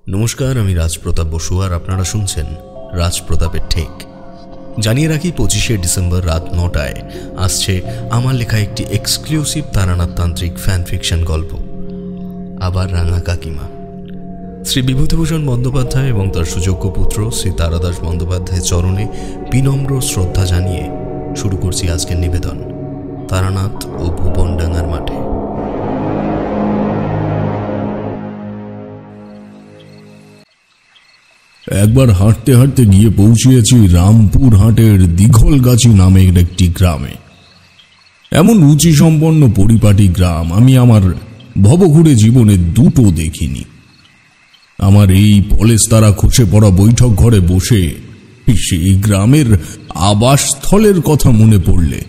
নমস্কার, আমি রাজপ্রতাপ বসু আর আপনারা শুনছেন রাজপ্রতাপের ঠেক। জানিয়ে রাখি 25শে ডিসেম্বর রাত 9টায় আসছে আমার লেখা একটি এক্সক্লুসিভ তারানাথতান্ত্রিক ফ্যান ফিকশন গল্প, আবার রাঙা কাকিমা। শ্রী বিভূতিভূষণ বন্দ্যোপাধ্যায় এবং তার সুযোগ্য পুত্র শ্রী তারাদাস বন্দ্যোপাধ্যায়ের চরণে বিনম্র শ্রদ্ধা জানিয়ে শুরু করছি আজকের নিবেদন, তারানাথ ও ভুবনডাঙ্গার মাঠে। একবার হাঁটতে হাঁটতে গিয়ে পৌঁছিয়েছি রামপুর হাটের দীঘলগাছি নামের একটি গ্রামে। এমন রুচি সম্পন্ন পরিপাটি গ্রাম আমি আমার ভবঘুরে জীবনে দুটো দেখিনি। আমার এই পলেস্তারা খসে পড়া বৈঠক ঘরে বসে সেই গ্রামের আবাসস্থলের কথা মনে পড়লে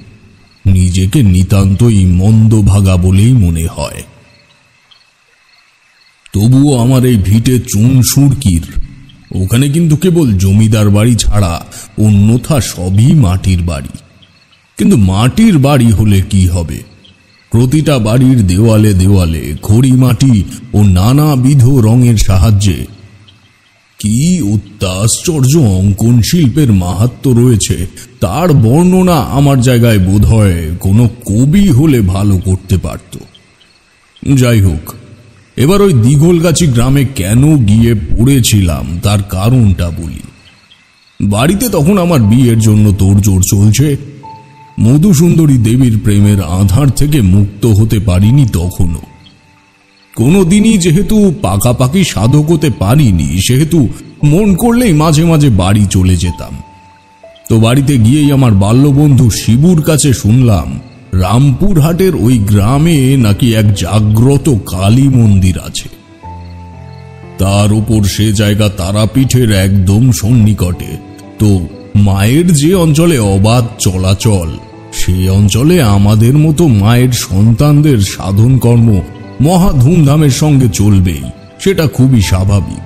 নিজেকে নিতান্তই মন্দভাগা বলেই মনে হয়। তবুও আমার এই ভিটে চুন সুরকির, ওখানে কিন্তু কেবল জমিদার বাড়ি ছাড়া অন্যথা সবই মাটির বাড়ি। কিন্তু মাটির বাড়ি হলে কি হবে? প্রতিটা বাড়ির দেওয়ালে দেওয়ালে খড়ি মাটি ও নানাবিধ রঙের সাহায্যে কি অত্যাশ্চর্য অঙ্কন শিল্পের মাহাত্ম্য রয়েছে, তার বর্ণনা আমার জায়গায় বোধহয় কোনো কবি হলে ভালো করতে পারত। যাই হোক, এবার ওই দীঘলগাছি গ্রামে কেন গিয়ে পড়েছিলাম তার কারণটা বলি। বাড়িতে তখন আমার বিয়ের জন্য তোড়জোড় চলছে। মধুসুন্দরী দেবীর প্রেমের আধার থেকে মুক্ত হতে পারিনি তখনও। কোনোদিনই যেহেতু পাকাপাকি সাধক হতে পারিনি, সেহেতু মন করলেই মাঝে মাঝে বাড়ি চলে যেতাম। তো বাড়িতে গিয়েই আমার বাল্যবন্ধু শিবুর কাছে শুনলাম রামপুর হাটের ওই গ্রামে নাকি এক জাগ্রত কালী মন্দির আছে। তার উপর সে জায়গা তারাপীঠের একদম সন্নিকটে। তো মায়ের যে অঞ্চলে অবাধ চলাচল, সে অঞ্চলে আমাদের মতো মায়ের সন্তানদের সাধন কর্ম মহা ধুমধামের সঙ্গে চলবেই, সেটা খুবই স্বাভাবিক।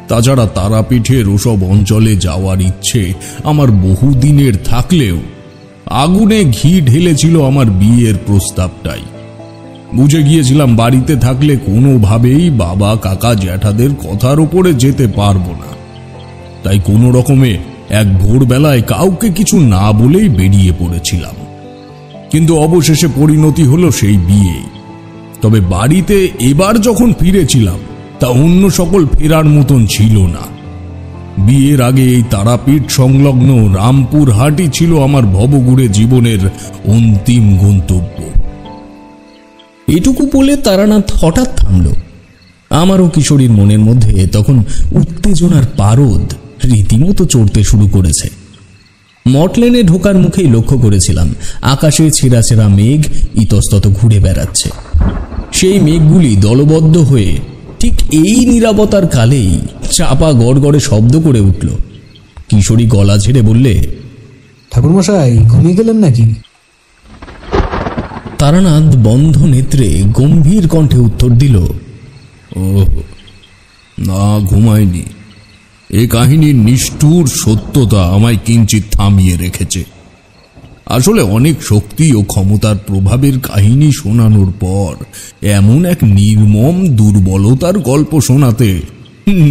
তাছাড়া তারাপীঠের ওসব অঞ্চলে যাওয়ার ইচ্ছে আমার বহুদিনের থাকলেও আগুনে ঘি ঢেলেছিল আমার বিয়ের প্রস্তাবটাই। বুঝে গিয়েছিলাম বাড়িতে থাকলে কোনোভাবেই বাবা কাকা জ্যাঠাদের কথার উপরে যেতে পারবো না। তাই কোনো রকমে এক ভোরবেলায় কাউকে কিছু না বলেই বেরিয়ে পড়েছিলাম। কিন্তু অবশেষে পরিণতি হলো সেই বিয়েই। তবে বাড়িতে এবার যখন ফিরেছিলাম তা অন্য সকল ফেরার মতন ছিল না। বিয়ের আগে এই তারাপীঠ সংলগ্ন রামপুর হাটই ছিল আমার ভবঘুরে জীবনের অন্তিম গন্তব্য। এটুকু বলে তারানাথ হঠাৎ থামল। আমারও কিশোরীর মনের মধ্যে তখন উত্তেজনার পারদ রীতিমতো চড়তে শুরু করেছে। মটলেনে ঢোকার মুখেই লক্ষ্য করেছিলাম আকাশে ছেঁড়া ছেঁড়া মেঘ ইতস্তত ঘুরে বেড়াচ্ছে। সেই মেঘগুলি দলবদ্ধ হয়ে ঠিক এই নীরবতার কালেই চাপা গড়গড়ে শব্দ করে উঠল। কিশোরী গলা ঝেড়ে বললে, ঠাকুরমশাই ঘুমিয়ে গেলেন নাকি? তারানাথ বন্ধ নেত্রে গম্ভীর কণ্ঠে উত্তর দিল, ও না, ঘুমায়নি। এ কাহিনীর নিষ্ঠুর সত্যতা আমায় কিঞ্চিত থামিয়ে রেখেছে। আসলে অনেক শক্তি ও ক্ষমতার প্রভাবের কাহিনী শোনানোর পর এমন এক নির্মম দুর্বলতার গল্প শোনাতে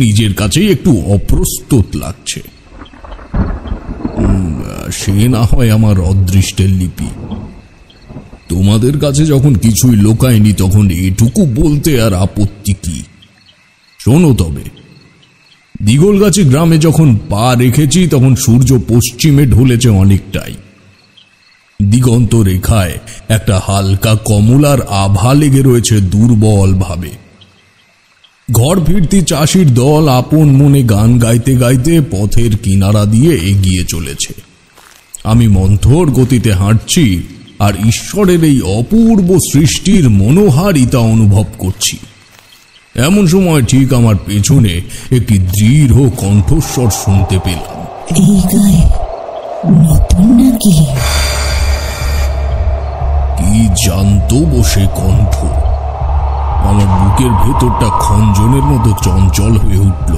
নিজের কাছেই একটু অপ্রস্তুত লাগছে। সে না হয় আমার অদৃষ্টের লিপি। তোমাদের কাছে যখন কিছুই লোকায়নি তখন এটুকু বলতে আর আপত্তি কি? শোনো তবে, দীঘলগাছি গ্রামে যখন পা রেখেছি তখন সূর্য পশ্চিমে ঢলেছে অনেকটাই। দিগন্ত রেখায় একটা হালকা কমলার আভা লেগে রয়েছে দুর্বল ভাবে। ঘর ফিরতি চাষির দল আপন মনে গান গাইতে গাইতে পথের কিনারা দিয়ে এগিয়ে চলেছে। আমি মন্থর গতিতে হাঁটছি আর ঈশ্বরের এই অপূর্ব সৃষ্টির মনোহারিতা অনুভব করছি। এমন সময় ঠিক আমার পেছনে একটি দৃঢ় কণ্ঠস্বর শুনতে পেলাম, এই গায়ে নতুন নাকি? কি জানতো বসে কণ্ঠ! আমার বুকের ভেতরটা খঞ্জনের মতো চঞ্চল হয়ে উঠল।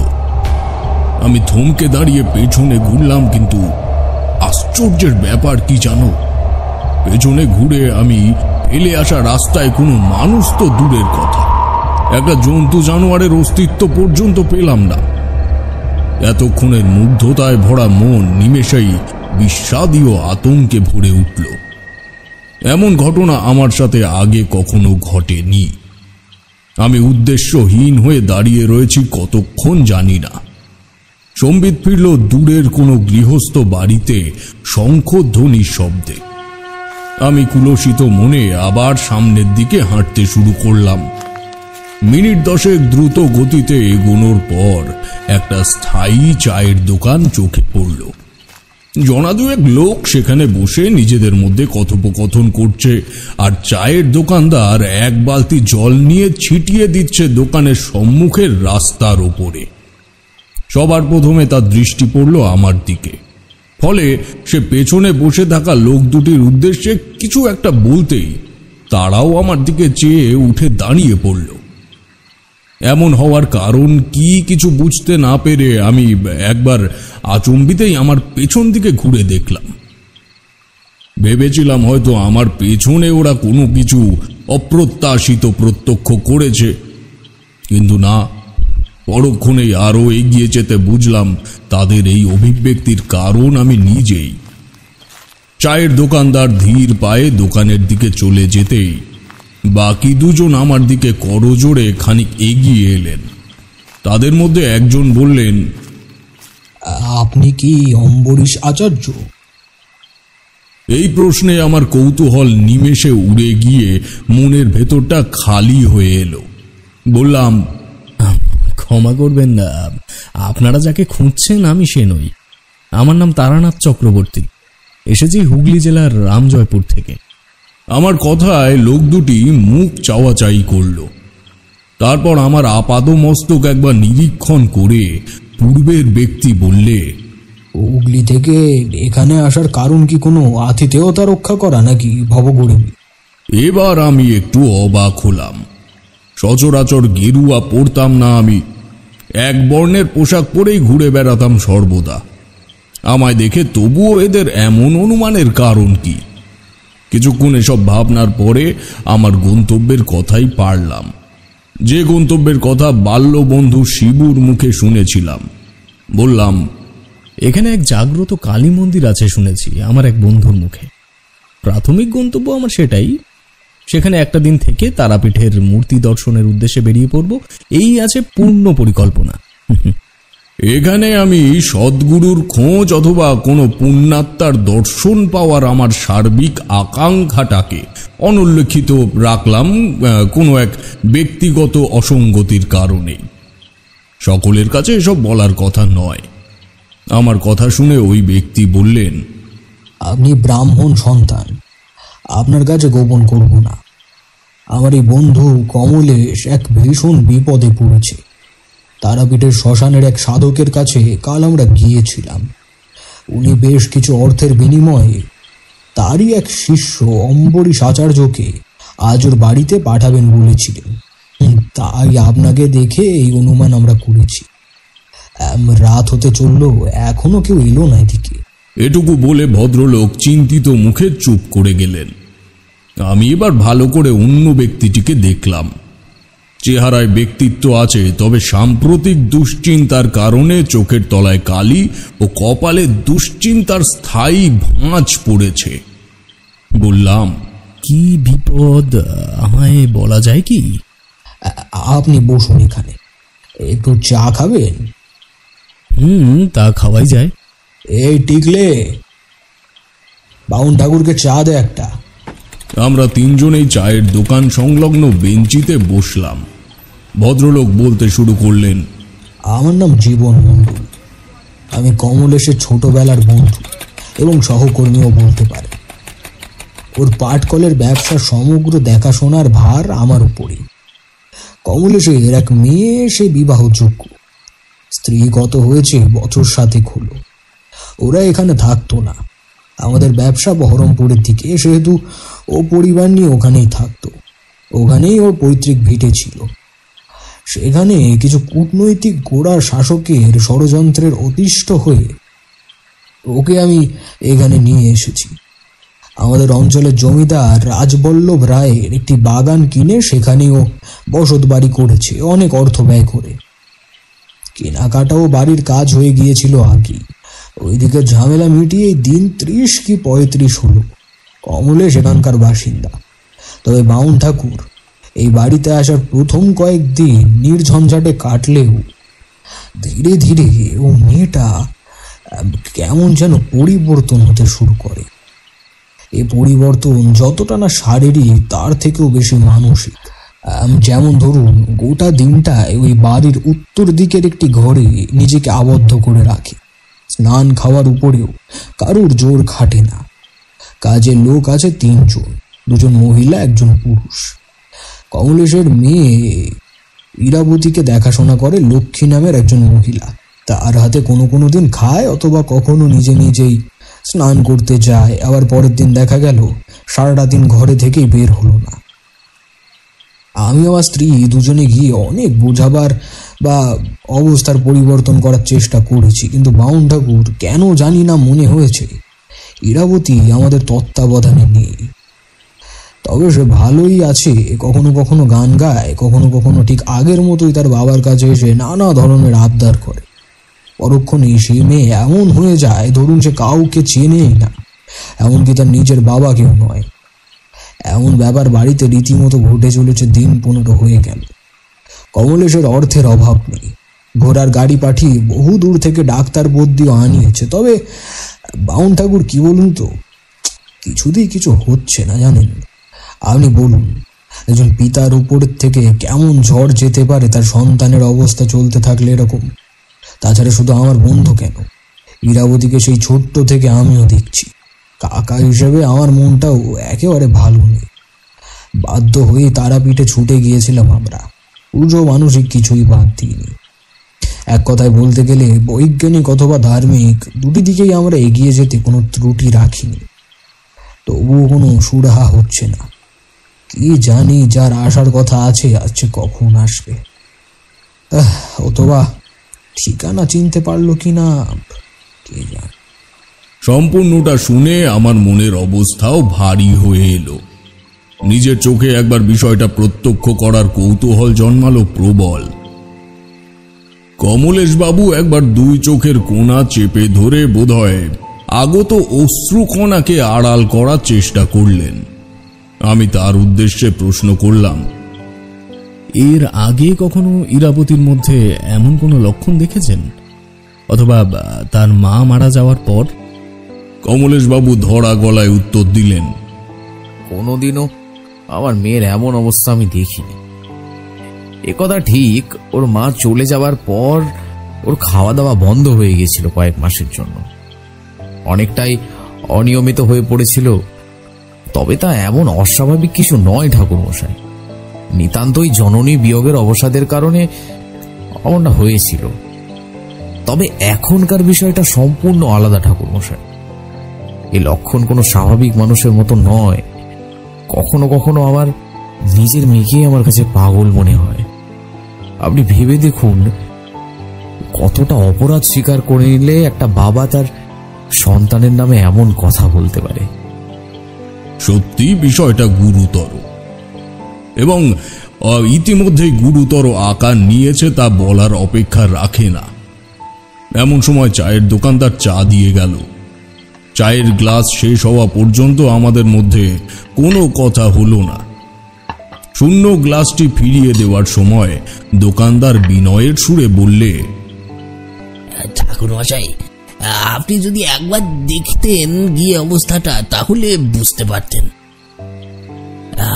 আমি থমকে দাঁড়িয়ে পেছনে ঘুরলাম, কিন্তু আশ্চর্যের ব্যাপার কি জানো, পেছনে ঘুরে আমি ফেলে আসা রাস্তায় কোনো মানুষ তো দূরের কথা, একটা জন্তু জানোয়ারের অস্তিত্ব পর্যন্ত পেলাম না। এতক্ষণের মুগ্ধতায় ভরা মন নিমেষেই বিষাদীয় আতঙ্কে ভরে উঠল। এমন ঘটনা আমার সাথে আগে কখনো ঘটেনি। আমি উদ্দেশ্যহীন হয়ে দাঁড়িয়ে রয়েছি কতক্ষণ জানি না। সম্বিত ফিরল দূরের কোনো গৃহস্থ বাড়িতে শঙ্খধ্বনির শব্দে। আমি কুলসিত মনে আবার সামনের দিকে হাঁটতে শুরু করলাম। মিনিট 10 দ্রুত গতিতে এগোনোর পর একটা স্থায়ী চায়ের দোকান চোখে পড়ল। জনা দুয়েক লোক সেখানে বসে নিজেদের মধ্যে কথোপকথন করছে, আর চায়ের দোকানদার এক বালতি জল নিয়ে ছিটিয়ে দিচ্ছে দোকানের সম্মুখের রাস্তার ওপরে। সবার প্রথমে তার দৃষ্টি পড়ল আমার দিকে, ফলে সে পেছনে বসে থাকা লোক দুটির উদ্দেশ্যে কিছু একটা বলতেই তারাও আমার দিকে চেয়ে উঠে দাঁড়িয়ে পড়ল। এমন হওয়ার কারণ কি কিছু বুঝতে না পেরে আমি একবার আচম্বিতেই আমার পেছন দিকে ঘুরে দেখলাম। ভেবেছিলাম হয়তো আমার পেছনে ওরা কোনো কিছু অপ্রত্যাশিত প্রত্যক্ষ করেছে, কিন্তু না। পরক্ষণেই আরও এগিয়ে যেতে বুঝলাম তাদের এই অভিব্যক্তির কারণ আমি নিজেই। চায়ের দোকানদার ধীর পায়ে দোকানের দিকে চলে যেতেই বাকি দুজন আমার দিকে করজোড়ে খানিক এগিয়ে এলেন। তাদের মধ্যে একজন বললেন, আপনি কি অম্বরীশ আচার্য? এই প্রশ্নে আমার কৌতূহল নিমেষে উড়ে গিয়ে মনের ভেতরটা খালি হয়ে এলো। বললাম, ক্ষমা করবেন না, আপনারা যাকে খুঁজছেন আমি সে নই। আমার নাম তারানাথ চক্রবর্তী, এসেছি হুগলি জেলার রামজয়পুর থেকে। আমার কথায় লোক দুটি মুখ চাওয়াচাই করল। তারপর আমার আপাদমস্তক একবার নিরীক্ষণ করে পূর্বের ব্যক্তি বললে, হুগলি থেকে এখানে আসার কারণ কি কোনো আতিথেয়তা রক্ষা করা নাকি ভবগরিবী? এবার আমি একটু অবাক হলাম। সচরাচর গেরুয়া পরতাম না আমি, এক বর্ণের পোশাক পরেই ঘুরে বেড়াতাম সর্বদা। আমায় দেখে তবুও এদের এমন অনুমানের কারণ কি? কিছুক্ষণ এসব ভাবনার পরে আমার গন্তব্যের কথাই পারলাম, যে গন্তব্যের কথা বাল্যবন্ধু শিবুর মুখে শুনেছিলাম। বললাম, এখানে এক জাগ্রত কালী মন্দির আছে শুনেছি আমার এক বন্ধুর মুখে। প্রাথমিক গন্তব্য আমার সেটাই। সেখানে একটা দিন থেকে তারাপীঠের মূর্তি দর্শনের উদ্দেশ্যে বেরিয়ে পড়ব, এই আছে পূর্ণ পরিকল্পনা। এখানে আমি সদ্গুরুর খোঁজ অথবা কোনো পুণ্যাত্মার দর্শন পাওয়ার আমার সার্বিক আকাঙ্ক্ষাটাকে অনুল্লেখিত রাখলাম কোনো এক ব্যক্তিগত অসঙ্গতির কারণেই। সকলের কাছে এসব বলার কথা নয়। আমার কথা শুনে ওই ব্যক্তি বললেন, আপনি ব্রাহ্মণ সন্তান, আপনার কাছে গোপন করব না। আমার এই বন্ধু কমলেশ এক ভীষণ বিপদে পড়েছে। তারাপীঠের শ্মশানের এক সাধকের কাছে কাল আমরা গিয়েছিলাম। উনি বেশ কিছু অর্থের বিনিময়ে তারই এক শিষ্য অম্বরীশ আচার্যকে আজ ওর বাড়িতে পাঠাবেন বলেছিলেন। তাই আপনাকে দেখে এই অনুমান আমরা করেছি। রাত হতে চলল, এখনো কেউ এলো না এদিকে। এটুকু বলে ভদ্রলোক চিন্তিত মুখে চুপ করে গেলেন। আমি এবার ভালো করে অন্য ব্যক্তিটিকে দেখলাম। চেহারায় ব্যক্তিত্ব আছে, তবে সাম্প্রতিক দুশ্চিন্তার কারণে চোখের তলায় কালি ও কপালে দুশ্চিন্তার স্থায়ী ভাঁজ পড়েছে। বললাম, কি বিপদ আমায় বলা যায় কি? আপনি বসুন এখানে, একটু চা খাবেন? তা খাওয়াই যায়। এই টিকলে, বাউন ঠাকুরকে চা দে একটা। আমরা তিনজনেই চায়ের দোকান সংলগ্ন বেঞ্চিতে বসলাম। ভদ্রলোক বলতে শুরু করলেন, আমার নাম জীবন মণ্ডল। আমি কমলেশের ছোটবেলার বন্ধু এবং সহকর্মীও বলতে পারে। ওর পাটকলের ব্যবসার সমগ্র দেখাশোনার ভার আমার উপরই। কমলেশের এক মেয়ে, সে বিবাহযোগ্য, স্ত্রীগত হয়েছে বছর 7 হলো। ওরা এখানে থাকতো না। আমাদের ব্যবসা বহরমপুরের দিকে, সেহেতু ও পরিবার নিয়ে ওখানেই থাকতো। ওখানেই ওর পৈতৃক ভিটে ছিল। সেখানে কিছু কূটনৈতিক গোড়া শাসকের ষড়যন্ত্রের অতিষ্ঠ হয়ে ওকে আমি এখানে নিয়ে এসেছি। আমাদের অঞ্চলের জমিদার রাজবল্লভ রায়ের একটি বাগান কিনে সেখানেও বসত বাড়ি করেছে অনেক অর্থ ব্যয় করে। কেনাকাটাও বাড়ির কাজ হয়ে গিয়েছিল আগে। ওইদিকে ঝামেলা মিটিয়ে দিন 30 কি 35 হলো। কমলেশ সেখানকার বাসিন্দা। তবে বাউন ঠাকুর এই বাড়িতে আসার প্রথম কয়েকদিন নির্ঝঞ্ঝাটে কাটলেও ধীরে ধীরে ও মেয়েটা কেমন যেন পরিবর্তন হতে শুরু করে। এই পরিবর্তন যতটা না শারীরিক তার থেকেও বেশি মানসিক। যেমন ধরুন, গোটা দিনটায় ওই বাড়ির উত্তর দিকের একটি ঘরে নিজেকে আবদ্ধ করে রাখে। স্নান খাওয়ার উপরেও কারোর জোর খাটে না। কাজের লোক আছে 3 জন, 2 জন মহিলা 1 জন পুরুষ। কমলেশের মেয়ে ইরাবতীকে দেখাশোনা করে লক্ষ্মী নামের একজন মহিলা। তার হাতে কোনো দিন খায় অথবা কখনো নিজে নিজেই স্নান করতে যায়, আবার পরের দিন দেখা গেল সারাটা দিন ঘরে থেকেই বের হলো না। আমি আমার স্ত্রী দুজনে গিয়ে অনেক বোঝাবার বা অবস্থার পরিবর্তন করার চেষ্টা করেছি, কিন্তু বাউন ঠাকুর কেন জানি না মনে হয়েছে ইরাবতী আমাদের তত্ত্বাবধানে নেই। তবে সে ভালোই আছে, কখনো কখনো গান গায়, কখনো কখনো ঠিক আগের মতোই তার বাবার কাছে এসে নানা ধরনের আবদার করে। পরক্ষণে সে মেয়ে এমন হয়ে যায়, ধরুন সে কাউকে চেনেই না, এমনকি তার নিজের বাবাকেও নয়। এমন ব্যাপার বাড়িতে রীতিমতো ঘটে চলেছে। দিন 15 হয়ে গেল। কমলেশের অর্থের অভাব নেই। ঘোড়ার গাড়ি পাঠিয়ে বহু দূর থেকে ডাক্তার বদ্যিও আনিয়েছে। তবে বাউন ঠাকুর কি বলুন তো, কিছুতেই কিছু হচ্ছে না। জানেন, আপনি বলুন, একজন পিতার উপর থেকে কেমন ঝড় যেতে পারে তার সন্তানের অবস্থা চলতে থাকলে এরকম। তাছাড়া শুধু আমার বন্ধু কেন, ইরাবতীকে সেই ছোট্ট থেকে আমিও দেখছি। কাকা হিসেবে আমার মনটাও একেবারে ভালো নেই। বাধ্য হয়ে তারাপীঠে ছুটে গিয়েছিলাম আমরা। পুজো মানসিক কিছুই বাদ দিইনি। এক কথায় বলতে গেলে বৈজ্ঞানিক অথবা ধার্মিক দুটি দিকেই আমরা এগিয়ে যেতে কোনো ত্রুটি রাখিনি। তবুও কোনো সুরাহা হচ্ছে না। কি জানি, যার আসার কথা আছে কখন আসবে, অথবা ঠিকানা চিনতে পারলো কিনা কে জানে। সম্পূর্ণটা শুনে আমার মনের অবস্থাও ভারী হয়ে এলো। নিজের চোখে একবার বিষয়টা প্রত্যক্ষ করার কৌতূহল জন্মালো প্রবল। কমলেশ বাবু একবার 2 চোখের কোণা চেপে ধরে বোধহয় আগত অশ্রুকণাকে আড়াল করার চেষ্টা করলেন। আমি তার উদ্দেশ্যে প্রশ্ন করলাম, এর আগে কখনো ইরাবতীর মধ্যে এমন কোনো লক্ষণ দেখেছেন, অথবা তার মা মারা যাওয়ার পর? কমলেশ বাবু ধরা গলায় উত্তর দিলেন, কোনোদিনও আমার মেয়ের এমন অবস্থা আমি দেখিনি। একথা ঠিক, ওর মা চলে যাওয়ার পর ওর খাওয়া দাওয়া বন্ধ হয়ে গেছিল কয়েক মাসের জন্য। অনেকটাই অনিয়মিত হয়ে পড়েছিল। তবে তা এমন অস্বাভাবিক কিছু নয় ঠাকুরমশাই। নিতান্তই জননী বিয়োগের অবসাদের কারণে এমনটা হয়েছিল। তবে এখনকার বিষয়টা সম্পূর্ণ আলাদা ঠাকুরমশাই। এই লক্ষণ কোনো স্বাভাবিক মানুষের মতো নয়। কখনো কখনো আমার নিজের মেয়েকেই আমার কাছে পাগল মনে হয়। আপনি ভেবে দেখুন, কতটা অপরাধ স্বীকার করে নিলে একটা বাবা তার সন্তানের নামে এমন কথা বলতে পারে। সত্যি বিষয়টা গুরুতর, এবং ইতিমধ্যেই গুরুতর আকার নিয়েছে তা বলার অপেক্ষা রাখে না। এমন সময় চায়ের দোকানদার চা দিয়ে গেল। চায়ের গ্লাস শেষ হওয়া পর্যন্ত আমাদের মধ্যে কোনো কথা হলো না। শূন্য গ্লাসটি ফিরিয়ে দেওয়ার সময় দোকানদার বিনয়ের সুরে বললে, ঠাকুর মশাই, আপনি যদি একবার দেখতেন গিয়ে অবস্থাটা, তাহলে বুঝতে পারতেন।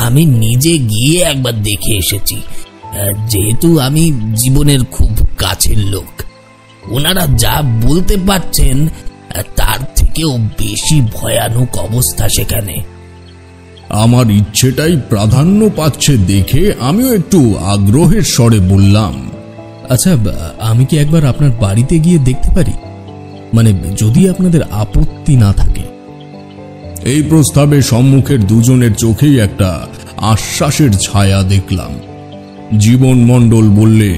আমি নিজে গিয়ে একবার দেখে এসেছি। যেহেতু আমি জীবনের খুব কাছের লোক, ওনারা যা বলতে পারছেন তার থেকেও বেশি ভয়ানক অবস্থা সেখানে। আমার ইচ্ছেটাই প্রাধান্য পাচ্ছে দেখে আমিও একটু আগ্রহের স্বরে বললাম, আচ্ছা, আমি কি একবার আপনার বাড়িতে গিয়ে দেখতে পারি? মানে যদি আপনাদের আপত্তি না থাকে। এই প্রস্তাবে সম্মুখের দুজনের চোখেই একটা আশ্বাসের ছায়া দেখলাম। জীবন মণ্ডল বললে,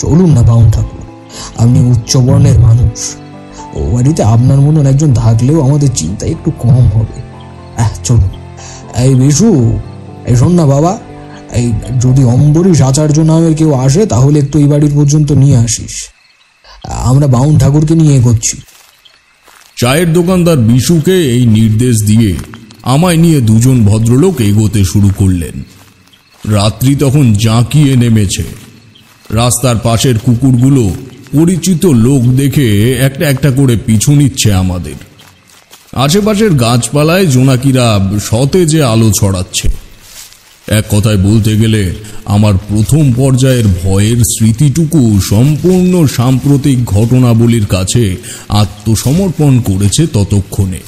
চলুন না বাউন ঠাকুর, আপনি উচ্চ বর্ণের মানুষ, ও বাড়িতে আপনার মতন একজন থাকলেও আমাদের চিন্তা একটু কম হবে। চলো। এই বিশু, এই শোন না বাবা, এই যদি অম্বরীশ আচার্য নামের কেউ আসে তাহলে একটু এই বাড়ির পর্যন্ত নিয়ে আসিস। আমরা বাউন ঠাকুরকে নিয়ে এগোচ্ছি। চায়ের দোকানদার বিশুকে এই নির্দেশ দিয়ে আমায় নিয়ে দুজন ভদ্রলোক এগোতে শুরু করলেন। রাত্রি তখন জাঁকিয়ে নেমেছে। রাস্তার পাশের কুকুরগুলো পরিচিত লোক দেখে একটা একটা করে পিছু নিচ্ছে আমাদের। আশেপাশের গাছপালায় জোনাকিরা সতেজে আলো ছড়াচ্ছে। এক কথায় বলতে গেলে আমার প্রথম পর্যায়ের ভয়ের স্মৃতিটুকু সম্পূর্ণ সাম্প্রতিক ঘটনাবলীর কাছে আত্মসমর্পণ করেছে ততক্ষণে।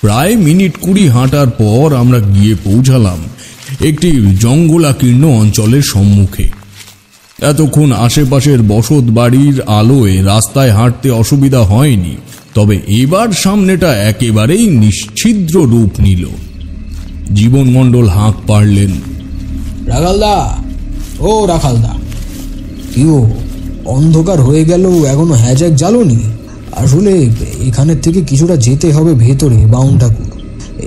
প্রায় মিনিট 20 হাঁটার পর আমরা গিয়ে পৌঁছালাম একটি জঙ্গলাকীর্ণ অঞ্চলের সম্মুখে। এতক্ষণ আশেপাশের বসত বাড়ির আলোয় রাস্তায় হাঁটতে অসুবিধা হয়নি, তবে এবার সামনেটা একেবারেই নিশ্ছিদ্র রূপ নিল। জীবন মণ্ডল হাঁক পারলেন, রাখালদা, ও রাখালদা, কি ও অন্ধকার হয়ে গেল, এখনো হ্যাজাক জ্বালোনি? আসলে এখানের থেকে কিছুটা যেতে হবে ভেতরে বাউন ঠাকুর।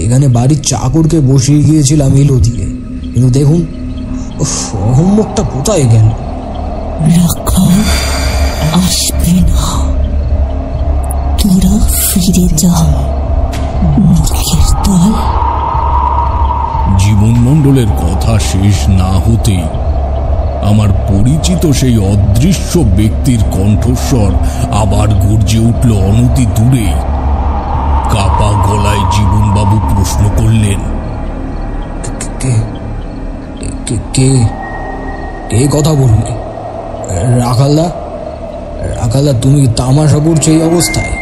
এখানে বাড়ির চাকরকে বসিয়ে গিয়েছিলাম এলো দিয়ে, কিন্তু দেখুন অহম্মকটা কোথায় গেল? রাখাল আসবে না, তোরা ফিরে যা মুখের দল। জীবন মণ্ডলের কথা শেষ না হতেই আমার পরিচিত সেই অদৃশ্য ব্যক্তির কণ্ঠস্বর আবার গর্জে উঠল অনতি দূরে। কাপা গলায় জীবনবাবু প্রশ্ন করলেন, কে কে কে কে কথা বললে? রাখালদা, রাখালদা, তুমি তামাশা করছো এই অবস্থায়?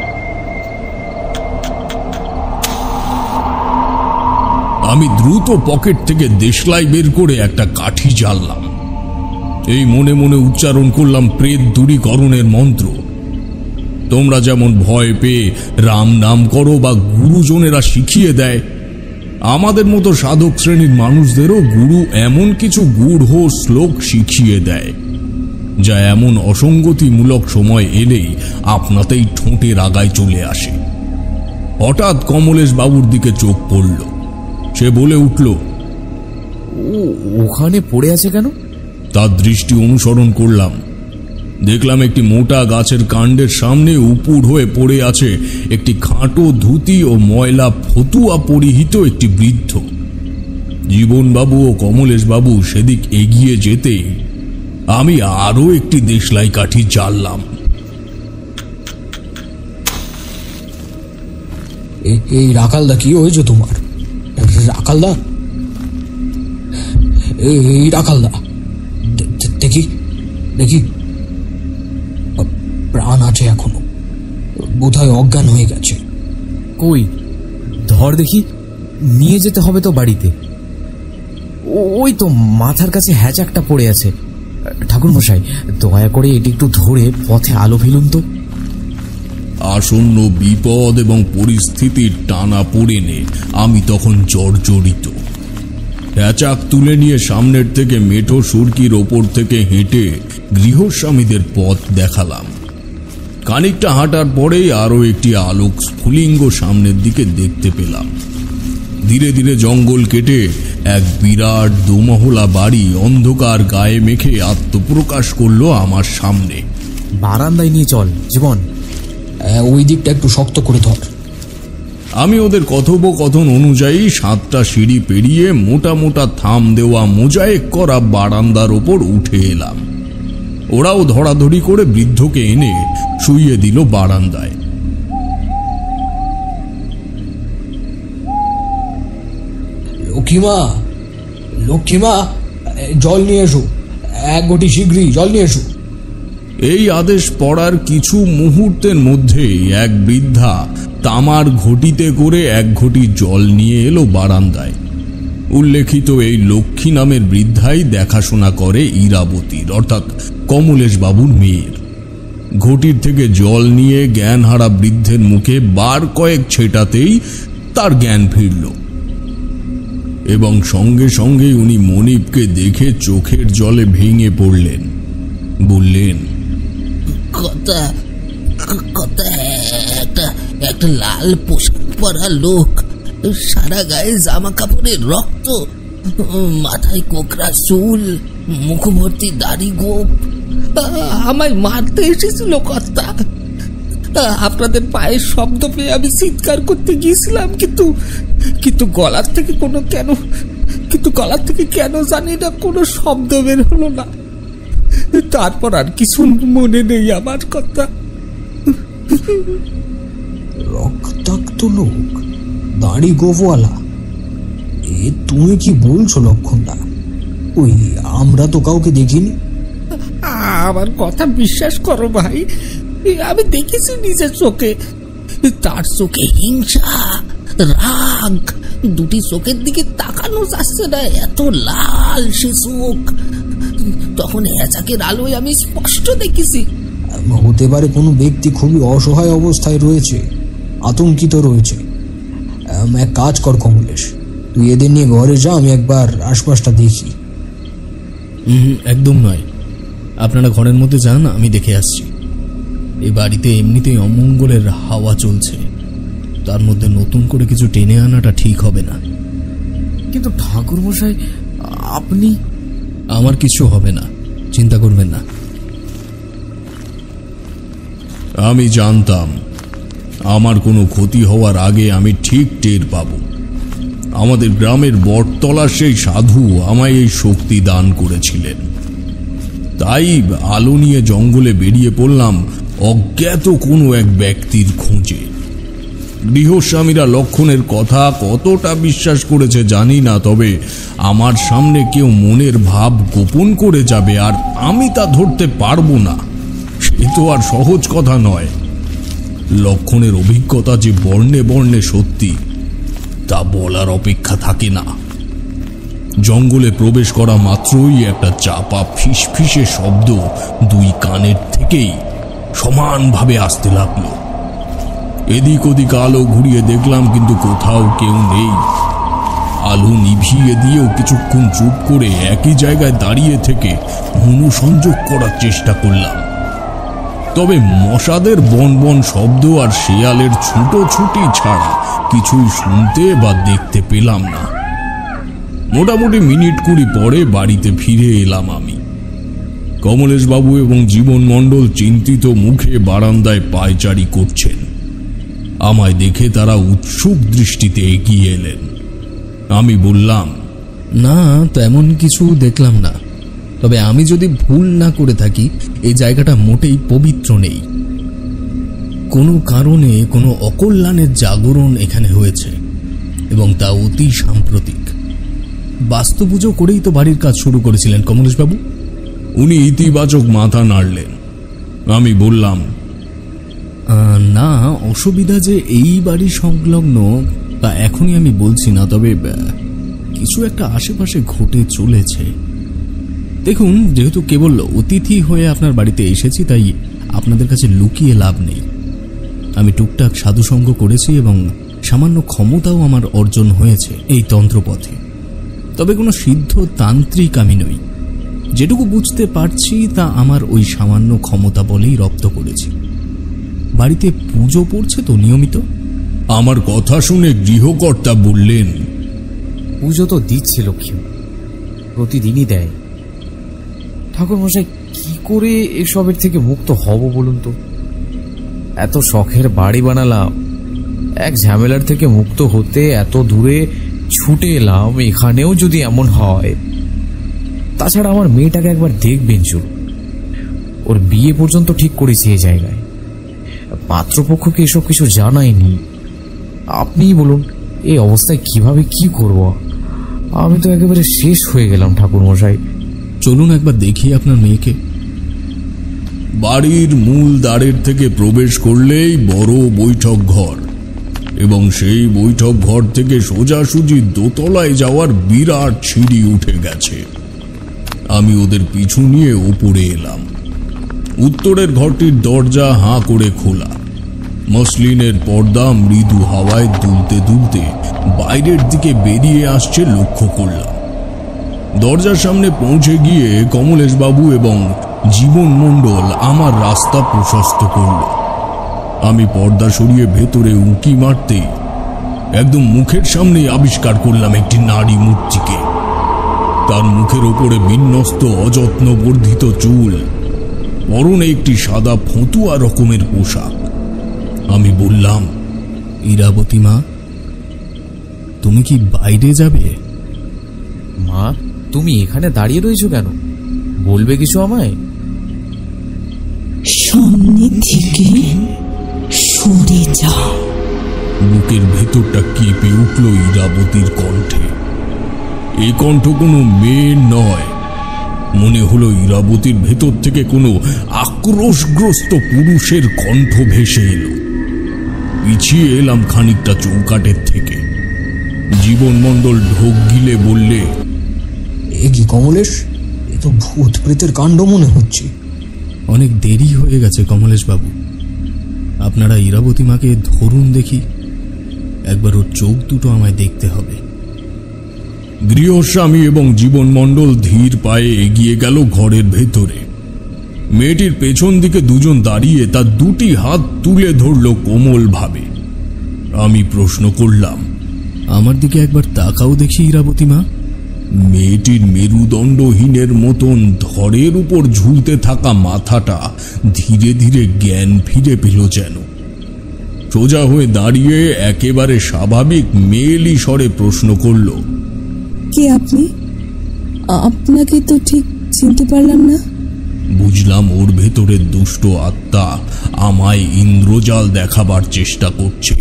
আমি দ্রুত পকেট থেকে দেশলাই বের করে একটা কাঠি জ্বাললাম। এই মনে মনে উচ্চারণ করলাম প্রেত দূরীকরণের মন্ত্র। তোমরা যেমন ভয় পেয়ে রাম নাম করো বা গুরুজনেরা শিখিয়ে দেয়, আমাদের মতো সাধক শ্রেণীর মানুষদেরও গুরু এমন কিছু গূঢ় শ্লোক শিখিয়ে দেয়, যা এমন অসঙ্গতিমূলক সময় এলেই আপনাতেই ঠোঁটের আগায় চলে আসে। হঠাৎ কমলেশ বাবুর দিকে চোখ পড়ল। সে বলে উঠল, ওখানে পড়ে আছে কেন? তার দৃষ্টি অনুসরণ করলাম। দেখলাম একটি মোটা গাছের কাণ্ডের সামনে উপুর হয়ে পড়ে আছে একটি খাঁটো ধুতি ও ময়লা ফতুয়া পরিহিত একটি বৃদ্ধ। জীবনবাবু ও কমলেশ বাবু সেদিক এগিয়ে যেতে আমি আরো একটি দেশলাই কাঠি জ্বাললাম। এই রাখালদা, কি হয়েছে তোমার? রাখালদা, এই রাখালদা, দেখি দেখি, প্রাণ আছে এখনো, বোধহয় অজ্ঞান হয়ে গেছে। কই ধর দেখি, নিয়ে যেতে হবে তো বাড়িতে। ওই তো মাথার কাছে হ্যাজাকটা পড়ে আছে। ঠাকুরমশাই, দয়া করে এটি একটু ধরে পথে আলো ফেলুন তো। আসন্ন বিপদ এবং পরিস্থিতির টানা পড়েনে আমি তখন জর্জরিত। হ্যাচাক তুলে নিয়ে সামনের থেকে মেঠো সুরকির ওপর থেকে হেঁটে গৃহস্বামীদের পথ দেখালাম। খানিকটা হাঁটার পরেই আরো একটি আলোক স্ফুলিঙ্গ সামনের দিকে দেখতে পেলাম। ধীরে ধীরে জঙ্গল কেটে এক বিরাট দোমহলা বাড়ি অন্ধকার গায়ে মেখে আত্মপ্রকাশ করলো আমার সামনে। বারান্দায় নিয়ে চল জীবন। ওই দিকটা একটু শক্ত করে ধর। আমি ওদের কথোপকথন অনুযায়ী 7টা সিঁড়ি পেরিয়ে মোটা মোটা থাম দেওয়া মোজায়েক করা বারান্দার ওপর উঠে এলাম। ওরাও ধরাধরি করে বৃদ্ধকে এনে শুইয়ে দিল বারান্দায়। লক্ষ্মীমা, লক্ষ্মীমা, জল নিয়ে এসো, এক ঘটি শীঘ্রই জল নিয়ে এসো। এই আদেশ পড়ার কিছু মুহূর্তের মধ্যেই এক বৃদ্ধা তামার ঘটিতে করে 1 ঘটি জল নিয়ে এলো বারান্দায়। উল্লেখিত এই লক্ষ্মী নামের বৃদ্ধাই দেখাশোনা করে ইরাবতীর অর্থাৎ কমলেশ বাবুর মেয়ের। ঘটির থেকে জল নিয়ে জ্ঞানহারা বৃদ্ধের মুখে বার কয়েক ছেটাতেই তার জ্ঞান ফিরল এবং সঙ্গে সঙ্গে উনি মনিবকে দেখে চোখের জলে ভেঙে পড়লেন। বললেন, কথা একটা লাল পোশাক পরা লোক, সারা গায়ে জামা কাপড়ের রক্ত, মাথায় কোকড়া চুল, মুখভর্তি দাড়ি গোপ, আমায় মারতে এসেছিল কর্তা। আপনাদের পায়ের শব্দ পেয়ে আমি চিৎকার করতে গিয়েছিলাম, কিন্তু গলার থেকে কেন জানি না কোনো শব্দ বের হলো না। তারপর আর কিছু মনে নেই আমার কথা। রক্তাক্ত লোক, দাড়ি গোফওয়ালা, এ তুমি কি বলছো লক্ষণদা? ওই আমরা তো কাউকে দেখিনি। আমার কথা বিশ্বাস করো ভাই, আমি দেখেছি নিজের চোখে। তার চোখে হিংসা, রাগ, দুটি চোখের দিকে তাকানো যাচ্ছে না, এত লাল সে চোখ। তখন হেঁচাকের আলোয় আমি স্পষ্ট দেখেছি। হতে পারে কোনো ব্যক্তি খুবই অসহায় অবস্থায় রয়েছে, আতঙ্কিত রয়েছে। এক কাজ কর কমলেশ, তুই এদের নিয়ে ঘরে যা, আমি একবার আশপাশটা দেখি। একদম নয়, আপনারা ঘরের মধ্যে যান, আমি দেখে আসছি। এই বাড়িতে এমনিতেই অমঙ্গলের হাওয়া চলছে, তার মধ্যে নতুন করে কিছু টেনে আনাটা ঠিক হবে না। কিন্তু ঠাকুরমশাই, আপনি? আমার কিছু হবে না, চিন্তা করবেন না। আমি জানতাম আমার কোনো ক্ষতি হওয়ার আগে আমি ঠিক টের পাব। আমাদের গ্রামের বটতলার সেই সাধু আমায় এই শক্তি দান করেছিলেন। তাই আলো নিয়ে জঙ্গলে বেরিয়ে পড়লাম অজ্ঞাত কোনো এক ব্যক্তির খোঁজে। গৃহস্বামীরা লক্ষণের কথা কতটা বিশ্বাস করেছে জানি না, তবে আমার সামনে কেউ মনের ভাব গোপন করে যাবে আর আমি তা ধরতে পারবো না, সে তো আর সহজ কথা নয়। লক্ষণের অভিজ্ঞতা যে বর্ণে বর্ণে সত্যি, তা বলার অপেক্ষা থাকে না। জঙ্গলে প্রবেশ করা মাত্রই একটা চাপা ফিসফিসে শব্দ দুই কানের থেকেই সমানভাবে আসতে লাগলো। এদিক ওদিক আলো ঘুরিয়ে দেখলাম, কিন্তু কোথাও কেউ নেই। আলো নিভিয়ে দিয়েও কিছুক্ষণ চুপ করে একই জায়গায় দাঁড়িয়ে থেকে মনোসংযোগ করার চেষ্টা করলাম, তবে মশাদের বনবন শব্দ আর শেয়ালের ছুটোছুটি ছাড়া কিছুই শুনতে বা দেখতে পেলাম না। মোটামুটি মিনিট 20 পরে বাড়িতে ফিরে এলাম আমি। কমলেশবাবু এবং জীবন মণ্ডল চিন্তিত মুখে বারান্দায় পায়চারি করছেন। আমায় দেখে তারা উৎসুক দৃষ্টিতে এগিয়ে এলেন। আমি বললাম, না, তেমন কিছু দেখলাম না, তবে আমি যদি ভুল না করে থাকি এই জায়গাটা মোটেই পবিত্র নেই। কোনো কারণে কোনো অকল্যাণের জাগরণ এখানে হয়েছে, এবং তা অতি সাম্প্রতিক। বাস্তু পুজো করেই তো বাড়ির কাজ শুরু করেছিলেন কমলেশবাবু। উনি ইতিবাচক মাথা নাড়লেন। আমি বললাম, না, অসুবিধা যে এই বাড়ি সংলগ্ন তা এখনই আমি বলছি না, তবে কিছু একটা আশেপাশে ঘটে চলেছে। দেখুন, যেহেতু কেবল অতিথি হয়ে আপনার বাড়িতে এসেছি, তাই আপনাদের কাছে লুকিয়ে লাভ নেই। আমি টুকটাক সাধুসঙ্গ করেছি এবং সামান্য ক্ষমতাও আমার অর্জন হয়েছে এই তন্ত্রপথে। তবে কোনো সিদ্ধ তান্ত্রিক আমি নই। যেটুকু বুঝতে পারছি তা আমার ওই সামান্য ক্ষমতা বলেই রপ্ত করেছি। বাড়িতে পুজো পড়ছে তো নিয়মিত? আমার কথা শুনে গৃহকর্তা বললেন, পুজো তো দিচ্ছে লক্ষ্মী, প্রতিদিনই দেয়। ঠাকুরমশাই, কি করে এসবের থেকে মুক্ত হব বলুন তো? এত শখের বাড়ি বানালাম, এক ঝামেলার থেকে মুক্ত হতে এত দূরে ছুটে এলাম, এখানেও যদি এমন হয়। তাছাড়া আমার মেয়েটাকে একবার দেখবেন চুল, ওর বিয়ে পর্যন্ত ঠিক করেছি এই জায়গায়। পাত্রপক্ষকে এসব কিছু জানাইনি। আপনিই বলুন, এই অবস্থায় কিভাবে কি করব? আমি তো একেবারে শেষ হয়ে গেলাম ঠাকুরমশাই। চলুন একবার দেখি আপনার মেয়েকে। বাড়ির মূল দ্বারের থেকে প্রবেশ করলেই বড় বৈঠক ঘর, এবং সেই বৈঠক ঘর থেকে সোজাসুজি দোতলায় যাওয়ার বিরাট সিঁড়ি উঠে গেছে। আমি ওদের পিছু নিয়ে ওপরে এলাম। উত্তরের ঘরটির দরজা হাঁ করে খোলা। মসলিনের পর্দা মৃদু হাওয়ায় দুলতে দুলতে বাইরের দিকে বেরিয়ে আসছে লক্ষ্য করলাম। দরজার সামনে পৌঁছে গিয়ে কমলেশবাবু এবং জীবন মণ্ডল আমার রাস্তা প্রশস্ত করল। আমি পর্দা সরিয়ে ভেতরে উঁকি মারতে একদম মুখের সামনে আবিষ্কার করলাম একটি নারী মূর্তিকে। তার মুখের ওপরে বিন্যস্ত অযত্ন বর্ধিত চুল, পরনে একটি সাদা ফতুয়া রকমের পোশাক। আমি বললাম, ইরাবতী মা, তুমি কি বাইরে যাবে? মা, তুমি এখানে দাঁড়িয়ে রয়েছো কেন? বলবে কিছু আমায়? সামনে থেকে সরে যা। বুকের ভেতরটা কেঁপে উঠল ইরাবতীর কণ্ঠে। এই কণ্ঠ কোনো মেয়ের নয়, মনে হলো ইরাবতীর ভেতর থেকে কোনো আক্রোশগ্রস্ত পুরুষের কণ্ঠ ভেসে এলো। পিছিয়ে এলাম খানিকটা চৌকাটের থেকে। জীবন মণ্ডল ঢোক গিলে বললে, এ কি কমলেশ, এ তো ভূত প্রেতের কাণ্ড মনে হচ্ছে। অনেক দেরি হয়ে গেছে কমলেশ বাবু, আপনারা ইরাবতী মাকে ধরুন দেখি, একবার ওর চোখ দুটো আমায় দেখতে হবে। গৃহস্বামী এবং জীবন মণ্ডল ধীর পায়ে এগিয়ে গেল ঘরের ভেতরে। মেয়েটির পেছন দিকে দুজন দাঁড়িয়ে তার দুটি হাত তুলে ধরল কোমল ভাবে। আমি প্রশ্ন করলাম, আমার দিকে একবার তাকাও দেখি ইরাবতী মা। মেয়েটির মেরুদণ্ডহীনের মতন ধরের উপর ঝুলতে থাকা মাথাটা ধীরে ধীরে জ্ঞান ফিরে পেল যেন। সোজা হয়ে দাঁড়িয়ে একেবারে স্বাভাবিক মেয়েলি স্বরে প্রশ্ন করল, কে আপনি? আপনাকে তো ঠিক চিনতে পারলাম না। বুঝলাম ওর ভেতরের দুষ্ট আত্মা আমায় ইন্দ্রজাল দেখাবার চেষ্টা করছে।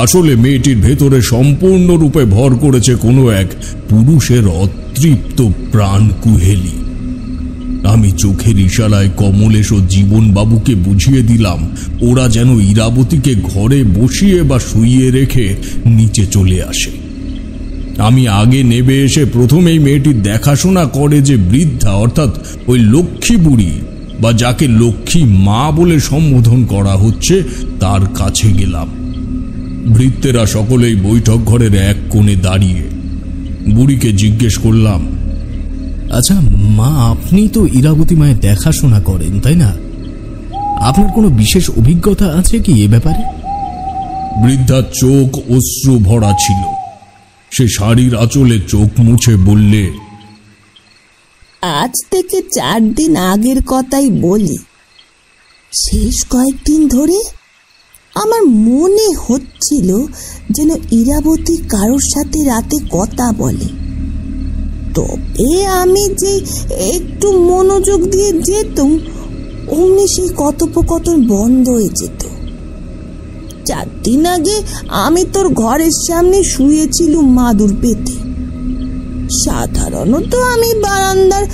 আসলে মেয়েটির ভেতরে সম্পূর্ণরূপে ভর করেছে কোনো এক পুরুষের অতৃপ্ত প্রাণ কুহেলি। আমি চোখের ইশারায় কমলেশ ও জীবনবাবুকে বুঝিয়ে দিলাম ওরা যেন ইরাবতীকে ঘরে বসিয়ে বা শুইয়ে রেখে নিচে চলে আসে। আমি আগে নেবে এসে প্রথমেই মেয়েটির দেখাশোনা করে যে বৃদ্ধা, অর্থাৎ ওই লক্ষ্মী বুড়ি বা যাকে লক্ষ্মী মা বলে সম্বোধন করা হচ্ছে, তার কাছে গেলাম। ভৃত্যেরা সকলেই বৈঠক ঘরের এক কোণে দাঁড়িয়ে। বুড়িকে জিজ্ঞেস করলাম, আচ্ছা মা, আপনি তো ইরাবতী মায়ের দেখাশোনা করেন, তাই না? আপনার কোনো বিশেষ অভিজ্ঞতা আছে কি এ ব্যাপারে? বৃদ্ধার চোখ অশ্রু ভরা ছিল। সে শাড়ির আঁচলে চোখ মুছে বললে, আজ থেকে 4 দিন আগের কথাই বলি। শেষ কয়েকদিন ধরে আমার মনে হচ্ছিল যেন ইরাবতী কারোর সাথে রাতে কথা বলে। তবে আমি যে একটু মনোযোগ দিয়ে যেতাম, অমনি সেই কথোপকথন বন্ধ হয়ে যেত। 4 দিন আগে আমি তোর ঘরের সামনে শুয়েছিলুম মাদুর পেতে। সাধারণত আমি বারান্দার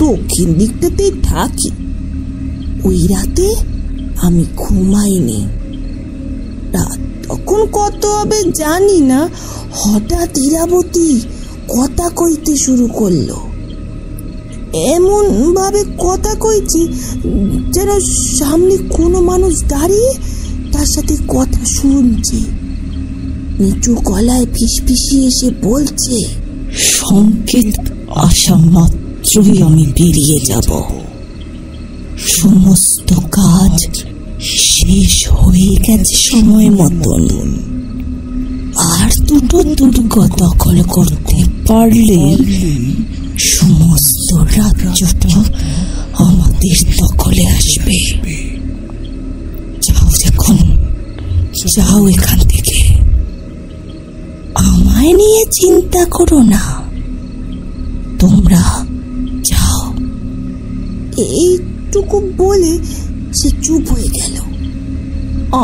দক্ষিণ দিকটাতেই থাকি। ওই রাতে আমি ঘুমাইনি। রাত তখন কত হবে জানি না, হঠাৎ ইরাবতী কথা কইতে শুরু করলো। এমন ভাবে কথা কইছে যেন সামনে কোনো মানুষ দাঁড়িয়ে তার সাথে কথা শুনছে। নিচু গলায় ফিসফিসিয়ে এসে বলছে, সংকেত আসা মাত্রই আমি বেরিয়ে যাব। সমস্ত কাজ শেষ হয়ে গেছে সময় মতন। আর দুটো দুর্গ দখল করতে পারলে সমস্ত রাজ্যটা আমাদের দখলে আসবে। যাও এখন, যাও এখান থেকে। আমায় নিয়ে চিন্তা করো না, তোমরা যাও। এইটুকু বলে সে চুপ হয়ে গেল।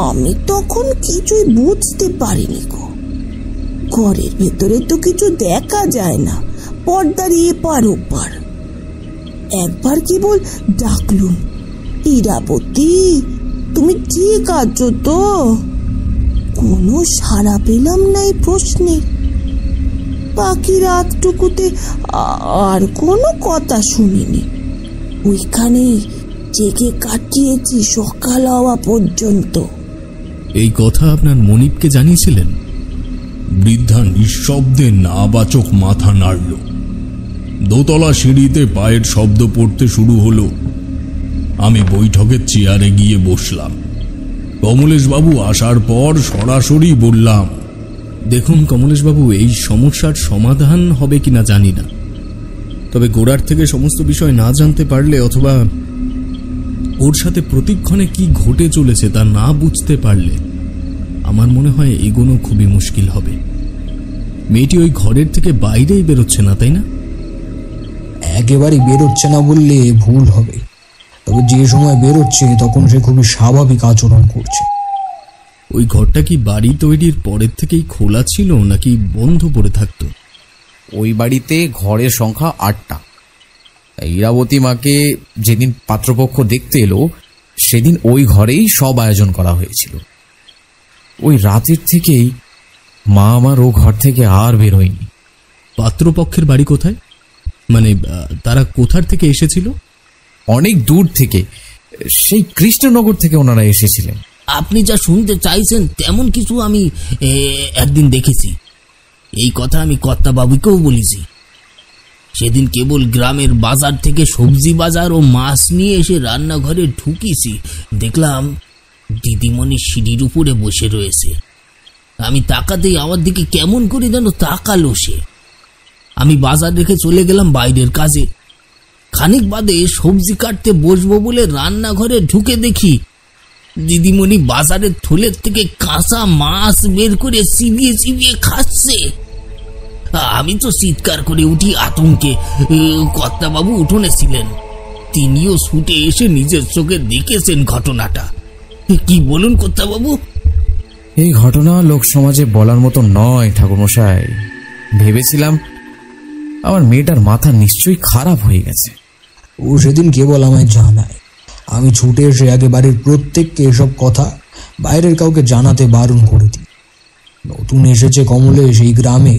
আমি তখন কিছুই বুঝতে পারিনি গো। ঘরের ভেতরে তো কিছু দেখা যায় না, পর্দার এপার ওপার। একবার কেবল ডাকলুম, ইরাবতী, তুমি ঠিক আছো তো? কোনো সাড়া পেলাম না এই প্রশ্নে। বাকি রাতটুকুতে আর কোনো কথা শুনিনি। ওইখানেই জেগে কাটিয়েছি সকাল হওয়া পর্যন্ত। এই কথা আপনার মনিবকে জানিয়েছিলেন? বৃদ্ধা নিঃশব্দে নাবাচক মাথা নাড়ল। দোতলা সিঁড়িতে পায়ের শব্দ পড়তে শুরু হলো। আমি বৈঠকের চেয়ারে গিয়ে বসলাম। কমলেশবাবু আসার পর সরাসরি বললাম, দেখুন কমলেশবাবু, এই সমস্যার সমাধান হবে কিনা জানি না, তবে গোড়ার থেকে সমস্ত বিষয় না জানতে পারলে অথবা ওর সাথে প্রতিক্ষণে কি ঘটে চলেছে তা না বুঝতে পারলে আমার মনে হয় এগোনো খুবই মুশকিল হবে। মেয়েটি ওই ঘরের থেকে বাইরেই বেরোচ্ছে না, তাই না? একেবারেই বেরোচ্ছে না বললে ভুল হবে, তবে যে সময় বেরোচ্ছে তখন সে খুবই স্বাভাবিক আচরণ করছে। ওই ঘরটা কি বাড়ি তৈরির পরের থেকেই খোলা ছিল নাকি বন্ধ পড়ে থাকতো? ওই বাড়িতে ঘরের সংখ্যা 8টা। ইরাবতী মাকে যেদিন পাত্রপক্ষ দেখতে এলো সেদিন ওই ঘরেই সব আয়োজন করা হয়েছিল। ওই রাতের থেকেই মা আমার ও ঘর থেকে আর বেরোয়নি। পাত্রপক্ষের বাড়ি কোথায়? মানে তারা কোথার থেকে এসেছিল? অনেক দূর থেকে, সেই কৃষ্ণনগর থেকে ওনারা এসেছিলেন। আপনি যা শুনতে চাইছেন তেমন কিছু আমি একদিন দেখেছি। এই কথা আমি কর্তাবাবুকেও বলেছি। সেদিন কেবল গ্রামের বাজার থেকে সবজি বাজার ও মাছ নিয়ে এসে রান্নাঘরে ঢুকিছি, দেখলাম দিদিমণি সিঁড়ির উপরে বসে রয়েছে। আমি তাকাতেই আমার দিকে কেমন করে যেন তাকালো সে। আমি বাজার রেখে চলে গেলাম বাইরের কাজে। খানিক বাদে সবজি কাটতে বসবো বলে রান্নাঘরে ঢুকে দেখি দিদিমণি বাজারের থলের থেকে কাঁচা মাছ বের করে চিবিয়ে চিবিয়ে খাচ্ছে। আমি তো চিৎকার করে উঠি আতঙ্কে। কর্তাবাবু উঠোনে ছিলেন, তিনিও ছুটে এসে নিজের চোখে দেখেছেন ঘটনাটা। কি বলুন কর্তাবাবু? এই ঘটনা লোক সমাজে বলার মতো নয় ঠাকুরমশাই। ভেবেছিলাম আমার মেয়েটার মাথা নিশ্চয়ই খারাপ হয়ে গেছে। ও সেদিন কেবল আমায় জানায়, আমি ছুটে এসে আগে বাড়ির প্রত্যেককে এসব কথা বাইরের কাউকে জানাতে বারণ করে দিই। নতুন এসেছে কমলেশ এই গ্রামে,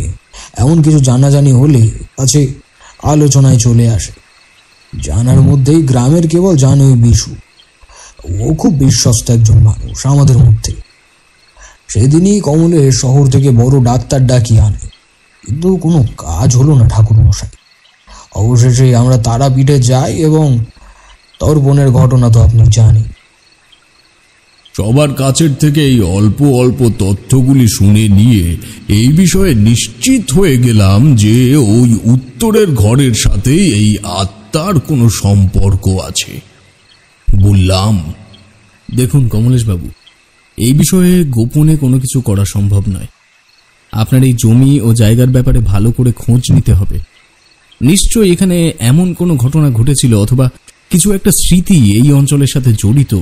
এমন কিছু জানাজানি হলে আছে আলোচনায় চলে আসে। জানার মধ্যেই গ্রামের কেবল জানে ওই বিশু। ও খুব বিশ্বস্ত একজন মানুষ আমাদের মধ্যে। সেদিনই কমলেশ শহর থেকে বড় ডাক্তার ডাকিয়ে আনে, কিন্তু কোনো কাজ হলো না ঠাকুরমশাই। অবশেষে আমরা তারাপীঠে যাই এবং তর্পণের ঘটনা তো আপনি জানেন। সবার কাছের থেকে এই অল্প অল্প তথ্যগুলি শুনে নিয়ে এই বিষয়ে নিশ্চিত হয়ে গেলাম যে ওই উত্তরের ঘরের সাথে এই আত্মার কোনো সম্পর্ক আছে। বললাম, দেখুন কমলেশবাবু, এই বিষয়ে গোপনে কোনো কিছু করা সম্ভব নয়। আপনার এই জমি ও জায়গার ব্যাপারে ভালো করে খোঁজ নিতে হবে। নিশ্চয়ই এখানে এমন কোনো ঘটনা ঘটেছিল অথবা কিছু একটা স্মৃতি এই অঞ্চলের সাথে জড়িত,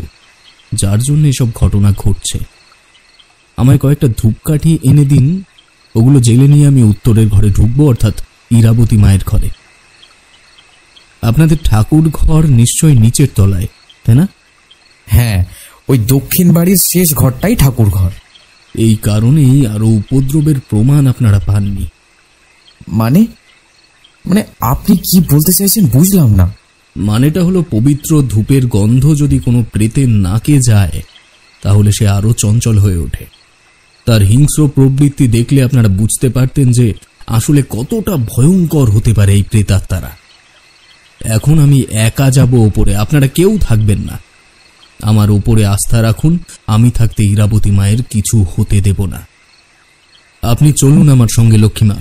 যার জন্য এসব ঘটনা ঘটছে। আমায় কয়েকটা ধূপকাঠি এনে দিন, ওগুলো জেলে নিয়ে আমি উত্তরের ঘরে ঢুকবো, অর্থাৎ ইরাবতী মায়ের ঘরে। আপনাদের ঠাকুর ঘর নিশ্চয়ই নিচের তলায়, তাই না? হ্যাঁ, ওই দক্ষিণ বাড়ির শেষ ঘরটাই ঠাকুর ঘর। এই কারণেই আরো উপদ্রবের প্রমাণ আপনারা পাননি। মানে মানে আপনি কি বলতে চাইছেন বুঝলাম না। মানেটা হলো, পবিত্র ধূপের গন্ধ যদি কোনো প্রেতের নাকে যায় তাহলে সে আরো চঞ্চল হয়ে ওঠে। তার হিংস্র প্রবৃত্তি দেখলে আপনারা বুঝতে পারতেন যে আসলে কতটা ভয়ঙ্কর হতে পারে এই প্রেতাত্মারা। এখন আমি একা যাব ওপরে, আপনারা কেউ থাকবেন না। আমার ওপরে আস্থা রাখুন, আমি থাকতে ইরাবতী মায়ের কিছু হতে দেব না। আপনি চলুন আমার সঙ্গে লক্ষ্মীমা।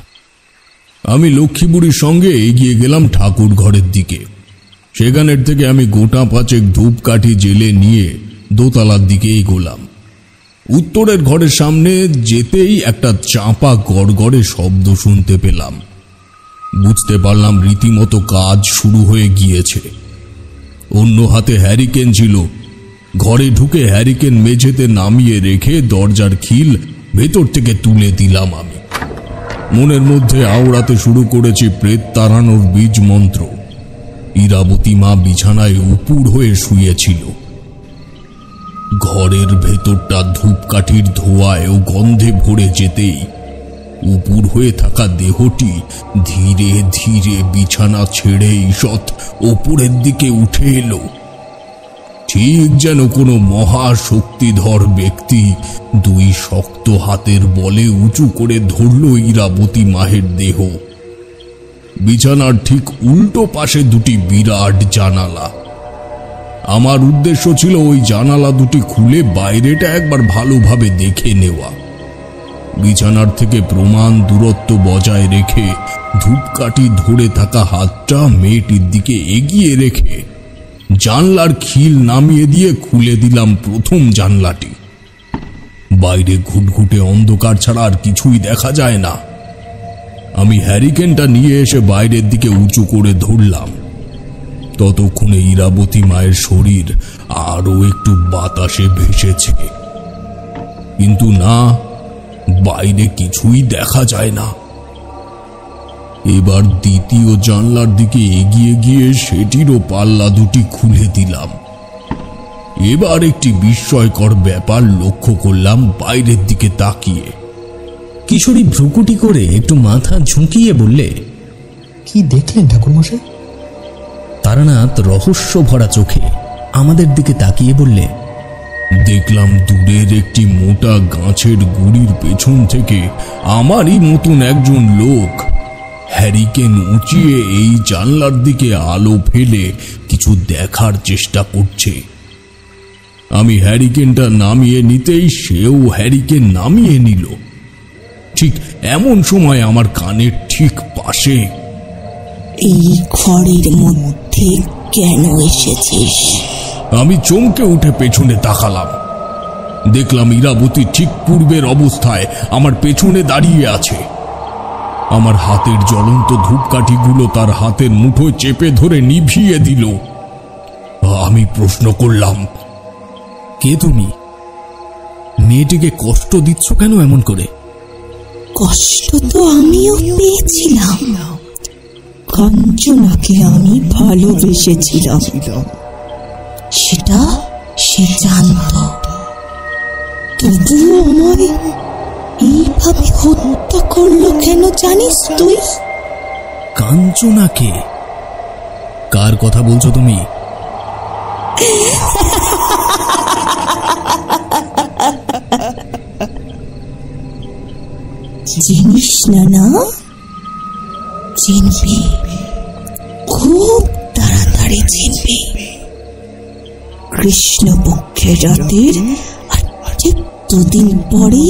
আমি লক্ষ্মী বুড়ির সঙ্গে এগিয়ে গেলাম ঠাকুর ঘরের দিকে। সেখানের থেকে আমি গোটা 5 ধূপকাঠি জেলে নিয়ে দোতলার দিকে এগোলাম। উত্তরের ঘরের সামনে যেতেই একটা চাপা গড়গড়ে শব্দ শুনতে পেলাম। বুঝতে পারলাম রীতিমতো কাজ শুরু হয়ে গিয়েছে। অন্য হাতে হ্যারিকেন ছিল। ঘরে ঢুকে হ্যারিকেন মেঝেতে নামিয়ে রেখে দরজার খিল ভেতর থেকে তুলে দিলাম আমি। মনের মধ্যে আওড়াতে শুরু করেছি প্রেত তাড়ানোর বীজ মন্ত্র। ইরাবতী মা বিছানায় উপুড় হয়ে শুয়েছিল। ঘরের ভেতরটা ধূপকাঠির ধোঁয়ায় ও গন্ধে ভরে যেতেই উপুড় হয়ে থাকা দেহটি ধীরে ধীরে বিছানা ছেড়ে ঈষৎ ওপরের দিকে উঠে এলো। ঠিক যেন কোনো মহাশক্তিধর ব্যক্তি 2 শক্ত হাতের বলে উঁচু করে ধরল ইরাবতী মায়ের দেহ। বিছানার ঠিক উল্টো পাশে 2টি বিরাট জানালা। আমার উদ্দেশ্য ছিল ওই জানালা দুটি খুলে বাইরেটা একবার ভালোভাবে দেখে নেওয়া। বিছানার থেকে প্রমাণ দূরত্ব বজায় রেখে ধূপকাঠি ধরে থাকা হাতটা মেয়েটির দিকে এগিয়ে রেখে জানলার খিল নামিয়ে দিয়ে খুলে দিলাম প্রথম জানলাটি। বাইরে ঘুটঘুটে অন্ধকার ছাড়া আর কিছুই দেখা যায় না। আমি হ্যারিকেনটা নিয়ে এসে বাইরের দিকে উঁচু করে ধরলাম। ততক্ষণে ইরাবতী মায়ের শরীর আরো একটু বাতাসে ভেসেছে, কিন্তু না, বাইরে কিছুই দেখা যায় না। এবার দ্বিতীয় জানলার দিকে এগিয়ে গিয়ে সেটিরও পাল্লা দুটি খুলে দিলাম। এবার একটি বিস্ময়কর ব্যাপার লক্ষ্য করলাম বাইরের দিকে তাকিয়ে। কিশোরী ভ্রুকুটি করে একটু মাথা ঝুঁকিয়ে বললে, কি দেখলেন ঠাকুরমশাই? তারানাথ রহস্য ভরা চোখে আমাদের দিকে তাকিয়ে বললে, দেখলাম দূরের একটি মোটা গাছের গুড়ির পেছন থেকে আমারই মতন একজন লোক হ্যারিকেন উঁচিয়ে এই জানলার দিকে আলো ফেলে কিছু দেখার চেষ্টা করছে। আমি হ্যারিকেনটা নামিয়ে নিতেই সেও হ্যারিকেন নামিয়ে নিল। ঠিক এমন সময় আমার কানের ঠিক পাশে, এই ঘরের মধ্যে কেন এসেছিস? আমি চমকে উঠে পেছনে তাকালাম। দেখলাম ইরাবতী ঠিক পূর্বের অবস্থায় আমার পেছনে দাঁড়িয়ে আছে। আমার হাতের জ্বলন্ত ধূপকাঠিগুলো তার হাতের মুঠোয় চেপে ধরে নিভিয়ে দিল। আমি প্রশ্ন করলাম, কে তুমি? মেয়েটিকে কষ্ট দিচ্ছ কেন এমন করে? কষ্ট তো আমিও পেয়েছিলাম। কাঞ্চনাকে আমি ভালোবেসেছিলাম, সেটা সে জানত। তবুও আমায় এইভাবে হত্যা করলো কেন জানিস তুই? কাঞ্চনাকে? কার কথা বলছো তুমি? চিনিস না? না চিনবি, খুব তাড়াতাড়ি চিনবি। কৃষ্ণপক্ষের রাতের আর ঠিক দুদিন পরে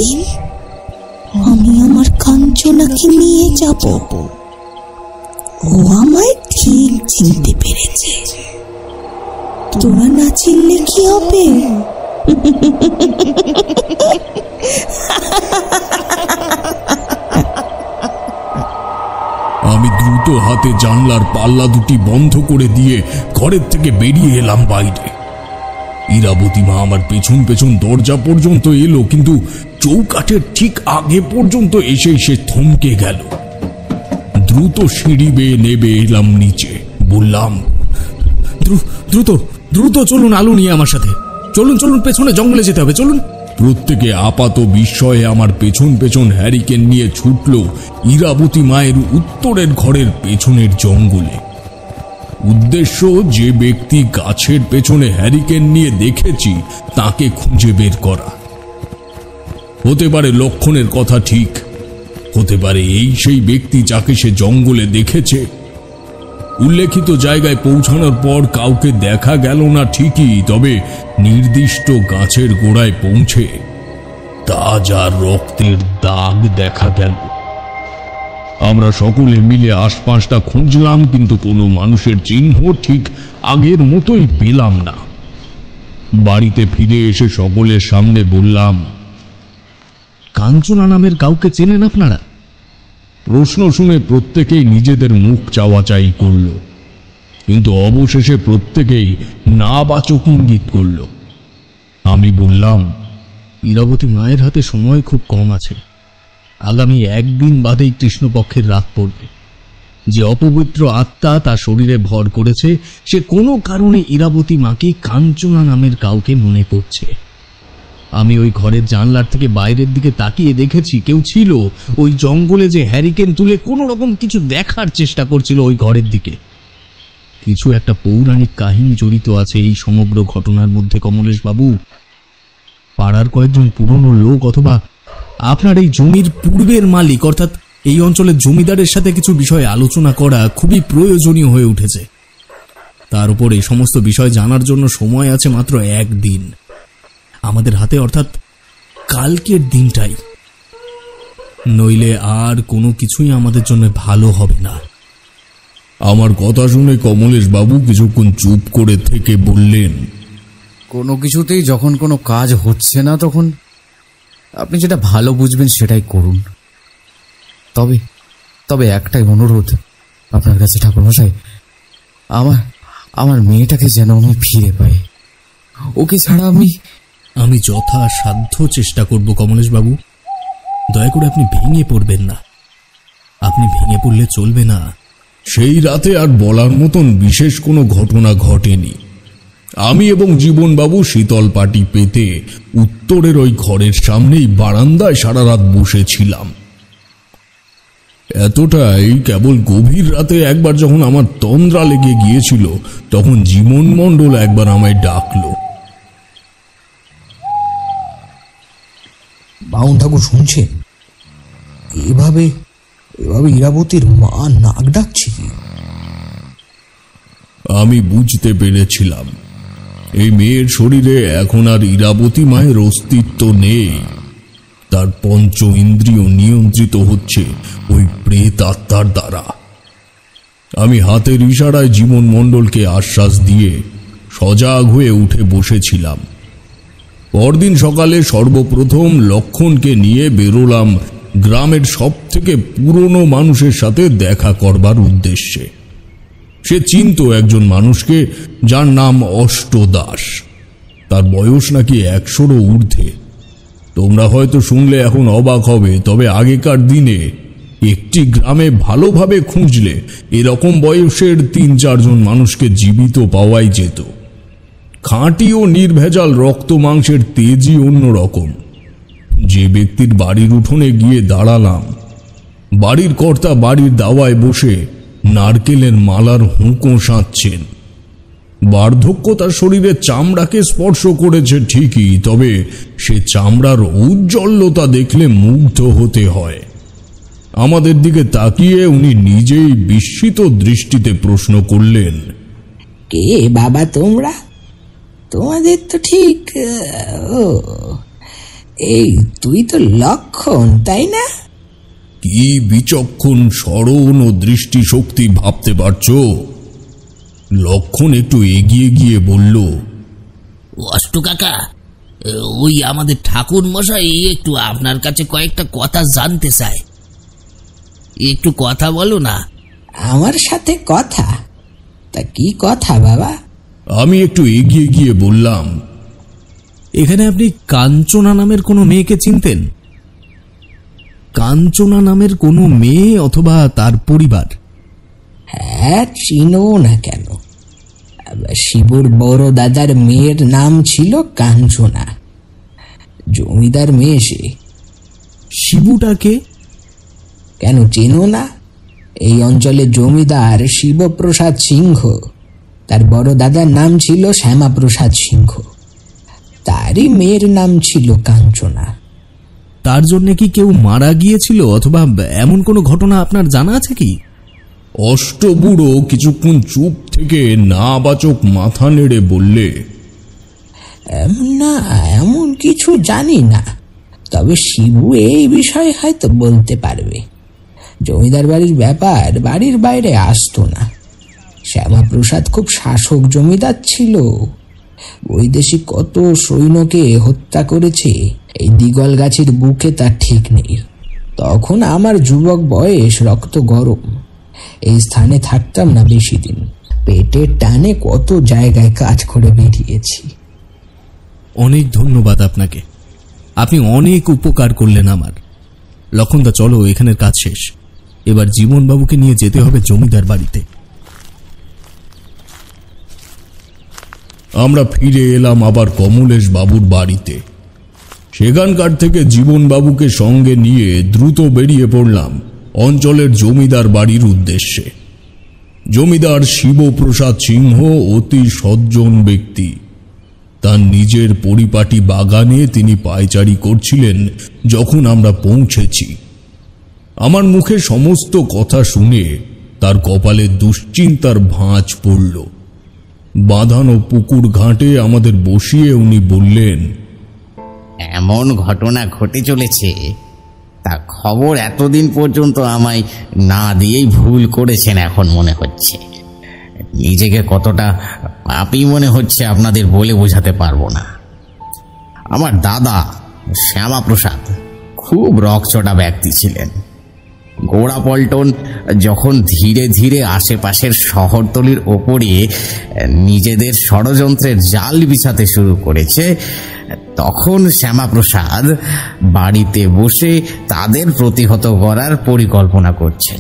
আমি আমার কাঞ্চনাকে নিয়ে যাব। ও আমায় ঠিক চিনতে পেরেছে। তোরা না চিনলে কি হবে? আমি দ্রুত হাতে জানলার পাল্লা দুটি বন্ধ করে দিয়ে ঘরের থেকে বেরিয়ে এলাম বাইরে। ইরাবতী মা আমার পেছন পেছন দরজা পর্যন্ত এলো, কিন্তু চৌকাঠের ঠিক আগে পর্যন্ত এসে সে থমকে গেল। দ্রুত সিঁড়ি বেয়ে নেবে এলাম নিচে। বললাম, দ্রুত দ্রুত চলুন আলো নিয়ে আমার সাথে। চলুন চলুন, পেছনে জঙ্গলে যেতে হবে, চলুন। প্রত্যেকে আপাত বিস্ময়ে আমার পেছন পেছন হ্যারিকেন নিয়ে ছুটল ইরাবতী মায়ের উত্তরের ঘরের পেছনের জঙ্গলে। উদ্দেশ্য, যে ব্যক্তি গাছের পেছনে হ্যারিকেন নিয়ে দেখেছি তাকে খুঁজে বের করা। হতে পারে লক্ষণের কথা ঠিক, হতে পারে এই সেই ব্যক্তি যাকে সে জঙ্গলে দেখেছে। উল্লেখিত জায়গায় পৌঁছানোর পর কাউকে দেখা গেল না ঠিকই, তবে নির্দিষ্ট গাছের গোড়ায় পৌঁছে তাজা রক্তের দাগ দেখা গেল। আমরা সকলে মিলে আশপাশটা খুঁজলাম, কিন্তু কোনো মানুষের চিহ্ন ঠিক আগের মতোই পেলাম না। বাড়িতে ফিরে এসে সকলের সামনে বললাম, কাঞ্চনা নামের কাউকে চেনেন আপনারা? প্রশ্ন শুনে প্রত্যেকেই নিজেদের মুখ চাওয়াচাই করল, কিন্তু অবশেষে প্রত্যেকেই না বাচক ইঙ্গিত করল। আমি বললাম, ইরাবতী মায়ের হাতে সময় খুব কম আছে। আগামী একদিন বাদেই কৃষ্ণপক্ষের রাত পড়বে। যে অপবিত্র আত্মা তার শরীরে ভর করেছে, সে কোনো কারণে ইরাবতী মাকে কাঞ্চনা নামের কাউকে মনে করছে। আমি ওই ঘরের জানলার থেকে বাইরের দিকে তাকিয়ে দেখেছি কেউ ছিল ওই জঙ্গলে, যে হ্যারিকেন তুলে কোনো রকম কিছু দেখার চেষ্টা করছিল ওই ঘরের দিকে। কিছু একটা পৌরাণিক কাহিনী জড়িত আছে এই সমগ্র ঘটনার মধ্যে কমলেশ বাবু। পাড়ার কয়েকজন পুরনো লোক অথবা আপনার এই জমির পূর্বের মালিক, অর্থাৎ এই অঞ্চলের জমিদারের সাথে কিছু বিষয়ে আলোচনা করা খুবই প্রয়োজনীয় হয়ে উঠেছে। তার উপর এই সমস্ত বিষয় জানার জন্য সময় আছে মাত্র একদিন আমাদের হাতে, অর্থাৎ কালকের দিনটাই। নইলে আর কোনো কিছুই আমাদের জন্য ভালো হবে না। আমার কথা শুনে কমলেশ বাবু কিছুক্ষণ চুপ করে থেকে বললেন, কোনো কিছুতেই যখন কোনো কাজ হচ্ছে না তখন আপনি যেটা ভালো বুঝবেন সেটাই করুন। তবে তবে একটাই অনুরোধ আপনার কাছে ঠাকুরমশাই, আমার মেয়েটাকে যেন আমি ফিরে পাই। ওকে ছাড়া আমি যথাসাধ্য চেষ্টা করব কমলেশ বাবু। দয়া করে আপনি ভেঙে পড়বেন না। আপনি ভেঙে পড়লে চলবে না। সেই রাতে আর বলার মতন বিশেষ কোনো ঘটনা ঘটেনি। আমি এবং জীবনবাবু শীতল পাটি পেতে উত্তরের ওই ঘরের সামনেই বারান্দায় সারা রাত বসেছিলাম। এতটাই, কেবল গভীর রাতে একবার যখন আমার তন্দ্রা লেগে গিয়েছিল তখন জীবন মণ্ডল একবার আমায় ডাকলো। বাউন ঠাকুর শুনছেন? এভাবে ইরাবতীর মা নাক ডাকছে কি? আমি বুঝতে পেরেছিলাম এই মেয়ের শরীরে এখন আর ইরাবতী মায়ের অস্তিত্ব নেই। তার পঞ্চ ইন্দ্রিয় নিয়ন্ত্রিত হচ্ছে ওই প্রেত আত্মার দ্বারা। আমি হাতের ইশারায় জীবন মণ্ডলকে আশ্বাস দিয়ে সজাগ হয়ে উঠে বসেছিলাম। পরদিন সকালে সর্বপ্রথম লক্ষণকে নিয়ে বেরোলাম গ্রামের সব থেকে পুরনো মানুষের সাথে দেখা করবার উদ্দেশ্যে। সে চিনত একজন মানুষকে, যার নাম অষ্টদাস। তার বয়স নাকি 100-ও ঊর্ধ্বে। তোমরা হয়তো শুনলে এখন অবাক হবে, তবে আগেকার দিনে একটি গ্রামে ভালোভাবে খুঁজলে এরকম বয়সের 3-4 জন মানুষকে জীবিত পাওয়াই যেত। খাঁটি ও নির্ভেজাল রক্ত মাংসের তেজই অন্যরকম। যে ব্যক্তির বাড়ির উঠোনে গিয়ে দাঁড়ালাম, বাড়ির কর্তা বাড়ির দাওয়ায় বসে নারকেলের মালার হুঁকো সাঁতছেন। বার্ধক্য তার শরীরের চামড়াকে স্পর্শ করেছে ঠিকই, তবে সে চামড়ার ঔজ্জ্বল্যতা দেখলে মুগ্ধ হতে হয়। আমাদের দিকে তাকিয়ে উনি নিজেই বিস্মিত দৃষ্টিতে প্রশ্ন করলেন, কে বাবা তোমরা? তোমাদের তো ঠিক এই তুই তো লক্ষণ, তাই না? কি বিচক্ষণ স্মরণ ও দৃষ্টিশক্তি, ভাবতে পারছো? লক্ষণ একটু এগিয়ে গিয়ে বলল, অষ্ট কাকা, ওই আমাদের ঠাকুর মশাই একটু আপনার কাছে কয়েকটা কথা জানতে চায়। একটু কথা বলো না। আমার সাথে কথা? তা কি কথা বাবা? আমি একটু এগিয়ে গিয়ে বললাম, এখানে আপনি কাঞ্চনা নামের কোনো মেয়েকে চিনতেন? কাঞ্চনা নামের কোনো মেয়ে অথবা তার পরিবার? হ্যাঁ, চিনো না কেন? শিবুর বড় দাদার মেয়ের নাম ছিল কাঞ্চনা। জমিদার মেয়ে সে। শিবুটাকে কেন চেনো না? এই অঞ্চলে জমিদার শিবপ্রসাদ সিংহ। তার বড় দাদার নাম ছিল শ্যামাপ্রসাদ সিংহ। তারই মেয়ের নাম ছিল কাঞ্চনা। তার জন্য কি কেউ মারা গিয়েছিল অথবা এমন কোনো ঘটনা আপনার জানা আছে কি? অষ্টবুড়ো কিছুক্ষণ চুপ থেকে নাবাচক মাথা নেড়ে বললে, না, এমন কিছু জানি না। তবে শিবু এই বিষয়ে হয়তো বলতে পারবে। জমিদার বাড়ির ব্যাপার বাড়ির বাইরে আসতো না। শ্যামাপ্রসাদ খুব শাসক জমিদার ছিল। বৈদেশিক কত সৈন্যকে হত্যা করেছে এই দিগল গাছের বুকে তার ঠিক নেই। তখন আমার যুবক বয়স, রক্ত গরম। এই স্থানে থাকতাম না বেশি দিন। পেটের টানে কত জায়গায় কাজ করে বেরিয়েছি। অনেক ধন্যবাদ আপনাকে। আপনি অনেক উপকার করলেন আমার। লক্ষণদা, চলো, এখানের কাজ শেষ। এবার জীবনবাবুকে নিয়ে যেতে হবে জমিদার বাড়িতে। আমরা ফিরে এলাম আবার কমলেশ বাবুর বাড়িতে। সেখানকার থেকে জীবনবাবুকে সঙ্গে নিয়ে দ্রুত বেরিয়ে পড়লাম অঞ্চলের জমিদার বাড়ির উদ্দেশ্যে। জমিদার শিবপ্রসাদ সিংহ অতি সজ্জন ব্যক্তি। তার নিজের পরিপাটি বাগানে তিনি পায়চারি করছিলেন যখন আমরা পৌঁছেছি। আমার মুখে সমস্ত কথা শুনে তার কপালে দুশ্চিন্তার ভাঁজ পড়ল। বাঁধানো পুকুর ঘাটে আমাদের বসিয়ে উনি বললেন, এমন ঘটনা ঘটে চলেছে, তা খবর এতদিন পর্যন্ত আমায় না দিয়েই ভুল করেছেন এখন মনে হচ্ছে। নিজেকে কতটা পাপী মনে হচ্ছে আপনাদের বলে বোঝাতে পারবো না। আমার দাদা শ্যামাপ্রসাদ খুব রকচটা ব্যক্তি ছিলেন। গোড়াপল্টন যখন ধীরে ধীরে আশেপাশের শহরতলির ওপরে নিজেদের ষড়যন্ত্রের জাল বিছাতে শুরু করেছে, তখন শ্যামাপ্রসাদ বাড়িতে বসে তাদের প্রতিহত করার পরিকল্পনা করছেন,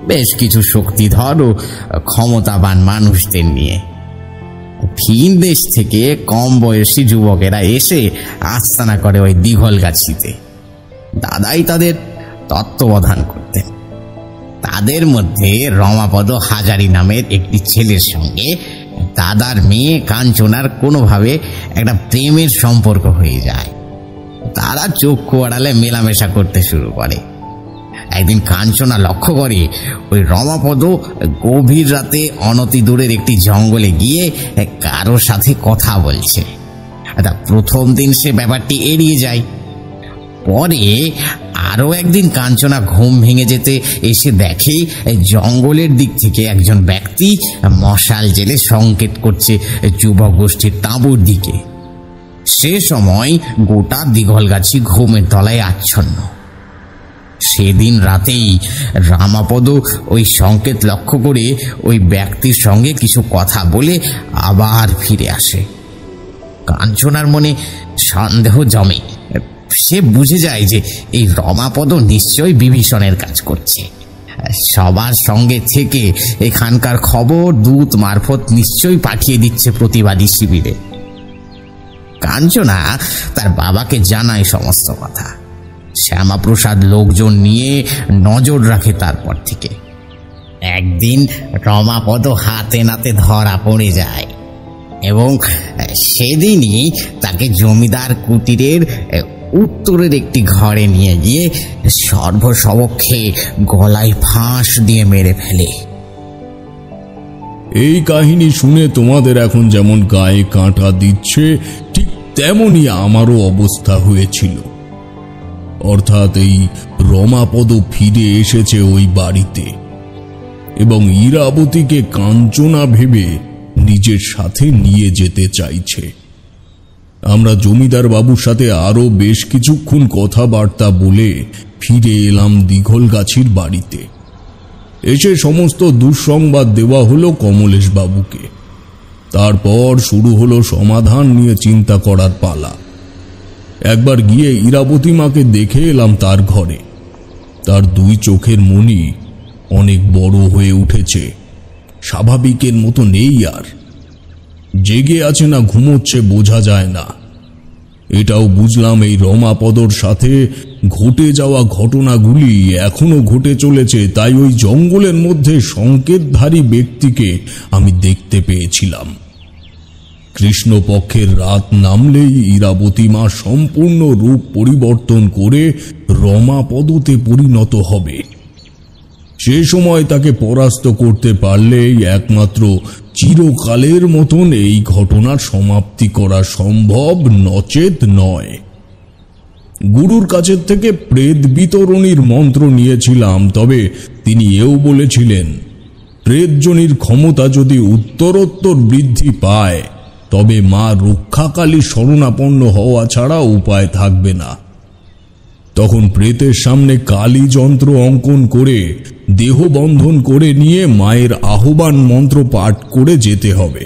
বেশ কিছু শক্তিধর ও ক্ষমতাবান মানুষদের নিয়ে। ভিন দেশ থেকে কম বয়সী যুবকেরা এসে আস্তানা করে ওই দীঘলগাছিতে। দাদাই তাদের তত্ত্বাবধান করতেন। তাদের মধ্যে রমাপদ হাজারি নামের একটি ছেলের সঙ্গে দাদার মেয়ে কাঞ্চনার কোনোভাবে একটা প্রেমের সম্পর্ক হয়ে যায়। তারা চক্ষু আড়ালে মেলামেশা করতে শুরু করে। একদিন কাঞ্চনা লক্ষ্য করে ওই রমাপদ গভীর রাতে অনতি দূরের একটি জঙ্গলে গিয়ে কারোর সাথে কথা বলছে। প্রথম দিন সে ব্যাপারটি এড়িয়ে যায়। পরে আরও একদিন কাঞ্চনা ঘুম ভেঙে যেতে এসে দেখে জঙ্গলের দিক থেকে একজন ব্যক্তি মশাল জেলে সংকেত করছে যুবক গোষ্ঠীর তাঁবুর দিকে। সে সময় গোটা দীঘলগাছি ঘুমের তলায় আচ্ছন্ন। সেদিন রাতেই রামাপদ ওই সংকেত লক্ষ্য করে ওই ব্যক্তির সঙ্গে কিছু কথা বলে আবার ফিরে আসে। কাঞ্চনার মনে সন্দেহ জমে। সে বুঝে যায় যে এই রমাপদ নিশ্চয়ই বিভীষণের কাজ করছে। সবার সঙ্গে থেকে এখানকার খবর দূত মারফত নিশ্চয়ই পাঠিয়ে দিচ্ছে প্রতিবাদী শিবিরে। কাঞ্চনা তার বাবাকে জানায় সমস্ত কথা। শ্যামাপ্রসাদ লোকজন নিয়ে নজর রাখে। তারপর থেকে একদিন রমাপদ হাতে নাতে ধরা পড়ে যায় এবং সেদিনই তাকে জমিদার কুটিরের উত্তরের একটি ঘরে নিয়ে গিয়ে সর্বসমক্ষে গলায় ফাঁস দিয়ে মেরে ফেলে। এই কাহিনী শুনে তোমাদের এখন যেমন গায়ে কাঁটা দিচ্ছে, ঠিক তেমনই আমারও অবস্থা হয়েছিল। অর্থাৎ এই রমাপদ ফিরে এসেছে ওই বাড়িতে এবং ইরাবতীকে কাঞ্চনা ভেবে নিজের সাথে নিয়ে যেতে চাইছে। আমরা জমিদার বাবুর সাথে আরো বেশ কিছুক্ষণ কথাবার্তা বলে ফিরে এলাম দীঘলগাছির বাড়িতে। এসে সমস্ত দুঃসংবাদ দেওয়া হলো কমলেশ বাবুকে। তারপর শুরু হলো সমাধান নিয়ে চিন্তা করার পালা। একবার গিয়ে ইরাবতী মাকে দেখে এলাম তার ঘরে। তার দুই চোখের মণি অনেক বড় হয়ে উঠেছে, স্বাভাবিকের মতো নেই আর। জেগে আছে না ঘুমোচ্ছে বোঝা যায় না। এটাও বুঝলাম এই রমাপদর সাথে ঘটে যাওয়া ঘটনাগুলি এখনো ঘটে চলেছে, তাই ওই জঙ্গলের মধ্যে সংকেতধারী ব্যক্তিকে আমি দেখতে পেয়েছিলাম। কৃষ্ণপক্ষের রাত নামলেই ইরাবতী মা সম্পূর্ণ রূপ পরিবর্তন করে রমাপদতে পরিণত হবে। সে সময় তাকে পরাস্ত করতে পারলেই একমাত্র চিরকালের মতন এই ঘটনার সমাপ্তি করা সম্ভব, নচেত নয়। গুরুর কাছের থেকে প্রেত বিতরণীর মন্ত্র নিয়েছিলাম, তবে তিনি এও বলেছিলেন প্রেতজনীর ক্ষমতা যদি উত্তরোত্তর বৃদ্ধি পায় তবে মা রক্ষাকালী শরণাপন্ন হওয়া ছাড়া উপায় থাকবে না। তখন প্রেতের সামনে কালী যন্ত্র অঙ্কন করে দেহ বন্ধন করে নিয়ে মায়ের আহ্বান মন্ত্র পাঠ করে যেতে হবে।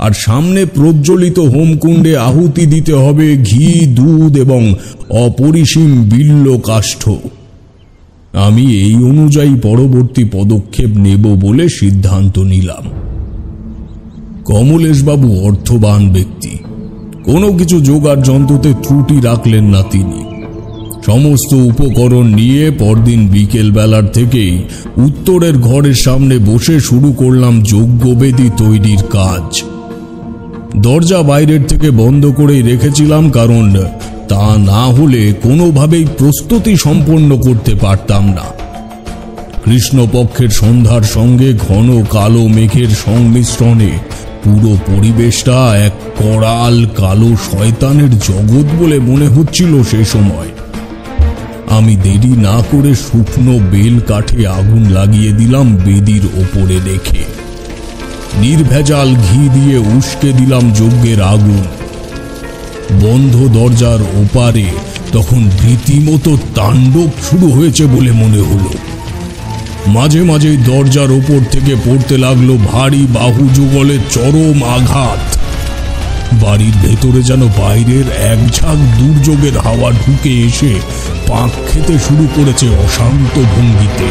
আর সামনে প্রজ্বলিত হোমকুণ্ডে আহুতি দিতে হবে ঘি, দুধ এবং অপরিসীম বিল্ল কাষ্ঠ। আমি এই অনুযায়ী পরবর্তী পদক্ষেপ নেব বলে সিদ্ধান্ত নিলাম। কমলেশবাবু অর্থবান ব্যক্তি, কোনো কিছু জোগাড় যন্ত্রতে ত্রুটি রাখলেন না তিনি। সমস্ত উপকরণ নিয়ে পরদিন বিকেল বেলার থেকেই উত্তরের ঘরের সামনে বসে শুরু করলাম যজ্ঞবেদী তৈরির কাজ। দরজা বাইরের থেকে বন্ধ করেই রেখেছিলাম, কারণ তা না হলে কোনোভাবেই প্রস্তুতি সম্পন্ন করতে পারতাম না। কৃষ্ণপক্ষের সন্ধ্যার সঙ্গে ঘন কালো মেঘের সংমিশ্রণে পুরো পরিবেশটা এক করাল কালো শয়তানের জগৎ বলে মনে হচ্ছিল সে সময়। আমি দেরি না করে শুকনো বেল কাঠে আগুন লাগিয়ে দিলাম বেদির ওপরে রেখে। নির্ভেজাল ঘি দিয়ে উস্কে দিলাম যজ্ঞের আগুন। বন্ধ দরজার ওপারে তখন রীতিমতো তাণ্ডব শুরু হয়েছে বলে মনে হলো। মাঝে মাঝে দরজার ওপর থেকে পড়তে লাগলো ভারী বাহু যুগলের চরম আঘাত। বাড়ির ভেতরে যেন বাইরের এক ঝাঁক দুর্যোগের হাওয়া ঢুকে এসে পাক খেতে শুরু করেছে অশান্ত ভঙ্গিতে।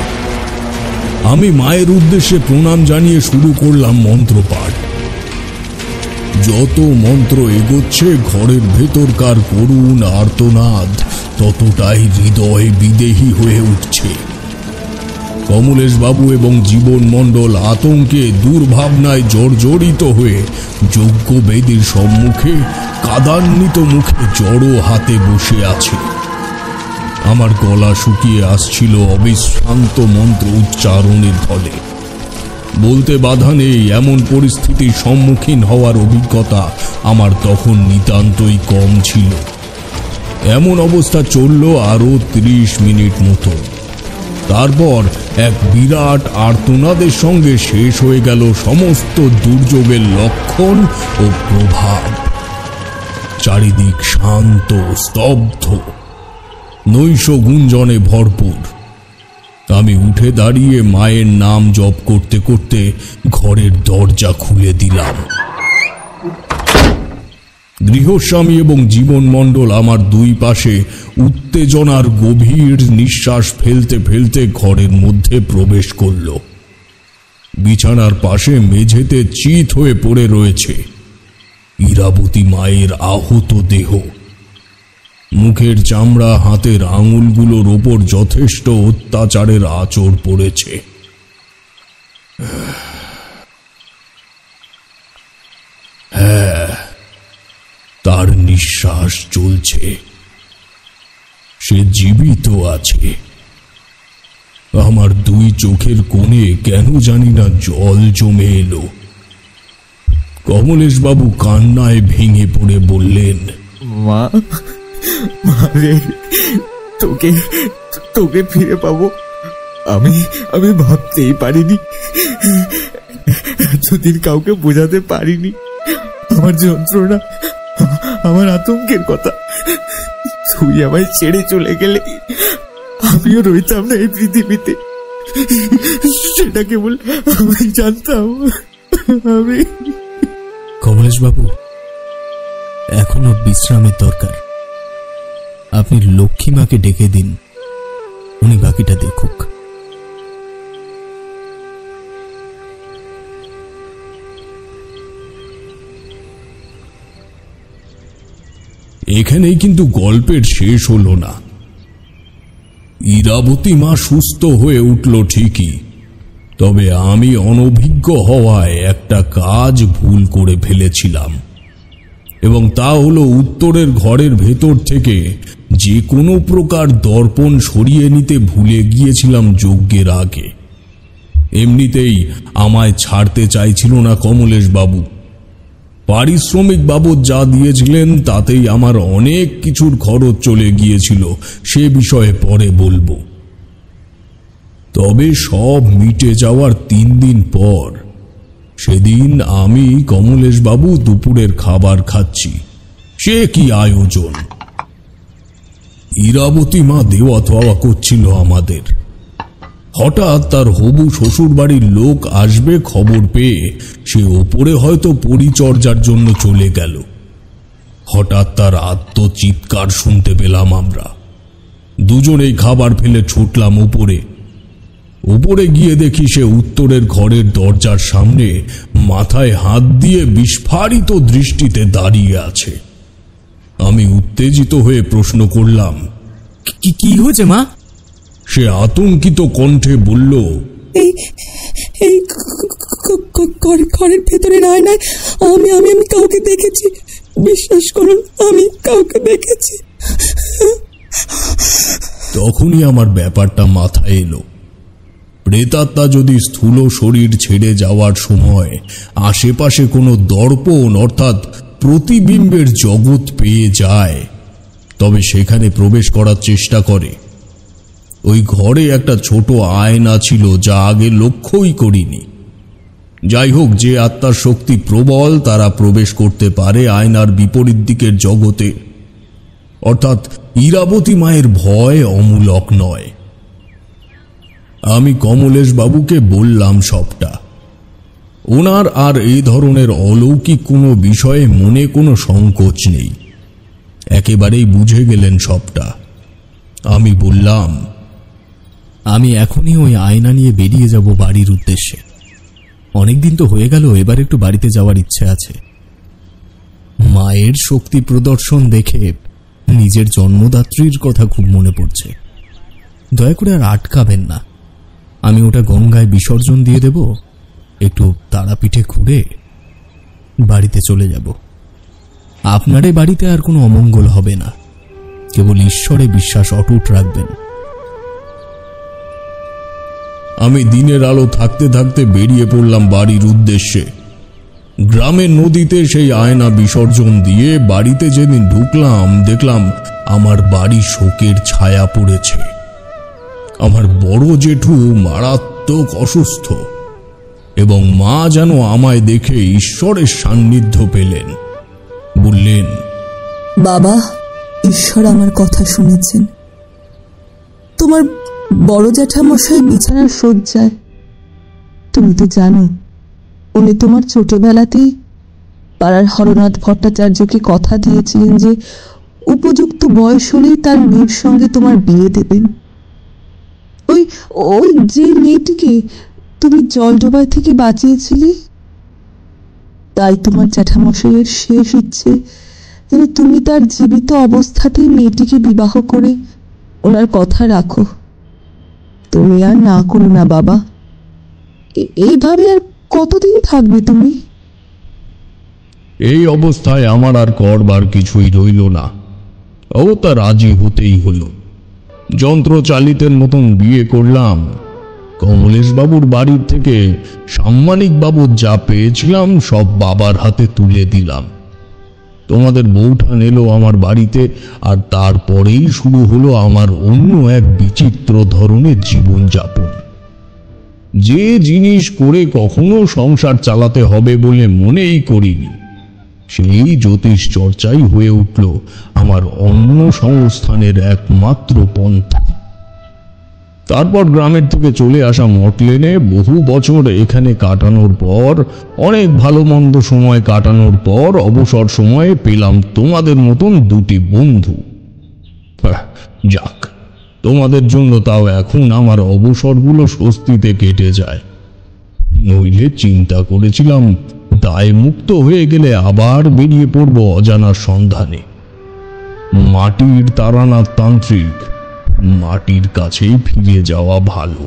আমি মায়ের উদ্দেশ্যে প্রণাম জানিয়ে শুরু করলাম মন্ত্রপাঠ। যত মন্ত্র এগোচ্ছে ঘরের ভেতরকার করুণ আর্তনাদ ততটাই হৃদয় বিদেহী হয়ে উঠছে। কমলেশ বাবু এবং জীবন মণ্ডল আতঙ্কে দুর্ভাবনায় জর্জরিত হয়ে যজ্ঞ বেদির সম্মুখে কাদান্বিত মুখে জড়ো হাতে বসে আছে। আমার গলা শুকিয়ে আসছিল অবিশ্রান্ত মন্ত্র উচ্চারণের ফলে। বলতে বাধা নেই, এমন পরিস্থিতির সম্মুখীন হওয়ার অভিজ্ঞতা আমার তখন নিতান্তই কম ছিল। এমন অবস্থা চলল আরো 30 মিনিট মতো। তারপর এক বিরাট আর্তনাদের সঙ্গে শেষ হয়ে গেল সমস্ত দুর্যোগের লক্ষণ ও প্রভাব। চারিদিক শান্ত, স্তব্ধ, নৈশ গুঞ্জনে ভরপুর। আমি উঠে দাঁড়িয়ে মায়ের নাম জপ করতে করতে ঘরের দরজা খুলে দিলাম। গৃহস্বামী এবং জীবন মণ্ডল আমার দুই পাশে উত্তেজনার গভীর নিঃশ্বাস ফেলতে ফেলতে ঘরের মধ্যে প্রবেশ করল। বিছানার পাশে মেঝেতে চিত হয়ে পড়ে রয়েছে ইরাবতী মায়ের আহত দেহ। মুখের চামড়া, হাতের আঙুলগুলোর ওপর যথেষ্ট অত্যাচারের আঁচড় পড়েছে। হ্যাঁ, তার নিঃশ্বাস চলছে, সে জীবিত আছে। আমার দুই চোখের কোণে কেন জানি না জল জমে এলো। কমলেশ বাবু কান্নায় ভেঙে পড়ে বললেন, মা, মারে, তোকে তোকে ফিরে পাবো আমি ভাবতেই পারিনি। এতদিন কাউকে বোঝাতে পারিনি আমার যন্ত্রণা, আমার আতঙ্কের কথা। তুই আমায় ছেড়ে চলে গেলে আমিও রইতাম না এই পৃথিবীতে, সেটা কেবল আমি জানতাম। আমি কমলেশ বাবু, এখন ওর বিশ্রামের দরকার। আপনি লক্ষ্মী মাকে ডেকে দিন, উনি বাকিটা দেখুক। এখানেই কিন্তু গল্পের শেষ হলো না। ইরাবতী মা সুস্থ হয়ে উঠল ঠিকই, তবে আমি অনভিজ্ঞ হওয়ায় একটা কাজ ভুল করে ফেলেছিলাম, এবং তা হলো উত্তরের ঘরের ভেতর থেকে যে কোনো প্রকার দর্পণ সরিয়ে নিতে ভুলে গিয়েছিলাম যজ্ঞের আগে। এমনিতেই আমায় ছাড়তে চাইছিল না কমলেশ বাবু। পারিশ্রমিক বাবদ যা দিয়েছিলেন তাতেই আমার অনেক কিছুর খরচ চলে গিয়েছিল, সে বিষয়ে পরে বলবো। তবে সব মিটে যাওয়ার 3 দিন পর, সেদিন আমি কমলেশ বাবু দুপুরের খাবার খাচ্ছি। সে কি আয়োজন! ইরাবতী মা দেওয়া থাওয়া করছিল আমাদের। হঠাৎ তার হবু শ্বশুর বাড়ির লোক আসবে খবর পেয়ে সে ওপরে হয়তো পরিচর্যার জন্য চলে গেল। হঠাৎ তার আত্মচিৎকার শুনতে পেলাম আমরা। দুজনেই খাবার ফেলে ছুটলাম উপরে। উপরে গিয়ে দেখি সে উত্তরের ঘরের দরজার সামনে মাথায় হাত দিয়ে বিস্ফারিত দৃষ্টিতে দাঁড়িয়ে আছে। আমি উত্তেজিত হয়ে প্রশ্ন করলাম, কি হয়েছে মা? সে আতঙ্কিত কণ্ঠে বলল, এই ঘরের ভেতরে নয় আমি কাউকে দেখেছি, বিশ্বাস করুন, আমি কাউকে দেখেছি। তখনই আমার ব্যাপারটা মাথায় এলো। প্রেতাত্মা যদি স্থূল শরীর ছেড়ে যাওয়ার সময় আশেপাশে কোনো দর্পণ অর্থাৎ প্রতিবিম্বের জগৎ পেয়ে যায়, তবে সেখানে প্রবেশ করার চেষ্টা করে। ওই ঘরে একটা ছোট আয়না ছিল, যা আগে লক্ষ্যই করিনি। যাই হোক, যে আত্মার শক্তি প্রবল তারা প্রবেশ করতে পারে আয়নার বিপরীত দিকের জগতে, অর্থাৎ ইরাবতী মায়ের ভয় অমূলক নয়। আমি কমলেশ বাবুকে বললাম সবটা। ওনার আর এই ধরনের অলৌকিক কোনো বিষয়ে মনে কোনো সংকোচ নেই, একেবারেই বুঝে গেলেন সবটা। আমি বললাম, আমি এখনই ওই আয়না নিয়ে বেরিয়ে যাব বাড়ির উদ্দেশ্যে। অনেকদিন তো হয়ে গেল, এবার একটু বাড়িতে যাওয়ার ইচ্ছে আছে। মায়ের শক্তি প্রদর্শন দেখে নিজের জন্মদাত্রীর কথা খুব মনে পড়ছে। দয়া করে আর আটকাবেন না, আমি ওটা গঙ্গায় বিসর্জন দিয়ে দেব, একটু তারাপীঠে ঘুরে বাড়িতে চলে যাব। আপনার এই বাড়িতে আর কোনো অমঙ্গল হবে না, কেবল ঈশ্বরে বিশ্বাস অটুট রাখবেন। আমি দিনের আলো থাকতে থাকতে বেরিয়ে পড়লাম বাড়ির উদ্দেশ্যে। গ্রামের নদীতে সেই আয়না বিসর্জন দিয়ে বাড়িতে যেদিন ঢুকলাম, দেখলাম আমার বাড়ি শোকের ছায়া পড়েছে। আমার বড় জেঠু মারাত্মক অসুস্থ এবং মা যেন আমায় দেখে ঈশ্বরের সান্নিধ্য পেলেন। বললেন, বাবা, ঈশ্বর আমার কথা শুনেছেন। তোমার বড় জ্যাঠামশাই বিছানার শয্যায়। তুমি তো জানো, উনি তোমার ছোটবেলাতেই পাড়ার হরনাথ ভট্টাচার্যকে কথা দিয়েছিলেন যে উপযুক্ত বয়স হলেই তার মেয়ের সঙ্গে তোমার বিয়ে দেবেন। ওই যে মেয়েটিকে তুমি জলডোবায় থেকে বাঁচিয়েছিলে, তাই তোমার জ্যাঠামশাইয়ের শেষ ইচ্ছে যেন তুমি তার জীবিত অবস্থাতেই মেয়েটিকে বিবাহ করে ওনার কথা রাখো। তুমি আর না করো না বাবা, এইভাবে আর কতদিন থাকবে তুমি? এই অবস্থায় আমার আর করবার কিছুই রইল না। ও তা রাজি হতেই হলো। যন্ত্র চালিতের মতন বিয়ে করলাম। কমলেশ বাবুর বাড়ির থেকে সাম্মানিক বাবু যা পেয়েছিলাম সব বাবার হাতে তুলে দিলাম। তোমাদের বউঠান এলো আমার বাড়িতে, আর তারপরেই শুরু হলো আমার অন্য এক বিচিত্র ধরনের জীবনযাপন। যে জিনিস করে কখনো সংসার চালাতে হবে বলে মনেই করিনি, সেই জ্যোতিষ চর্চাই হয়ে উঠল আমার অন্য সংস্থানের একমাত্র পন্থা। তারপর গ্রামের থেকে চলে আসা মটলেনে বহু বছর এখানে কাটানোর পর, অনেক ভালো মন্দ সময় কাটানোর পর অবসর সময়ে পেলাম তোমাদের মতন দুটি বন্ধু। যাক, তোমাদের জন্য তাও এখন আমার অবসরগুলো স্বস্তিতে কেটে যায়। নইলে চিন্তা করেছিলাম দায় মুক্ত হয়ে গেলে আবার বেরিয়ে পড়ব অজানার সন্ধানে। মাটির তারানাথ তান্ত্রিক, মাটির কাছেই ফিরে যাওয়া ভালো।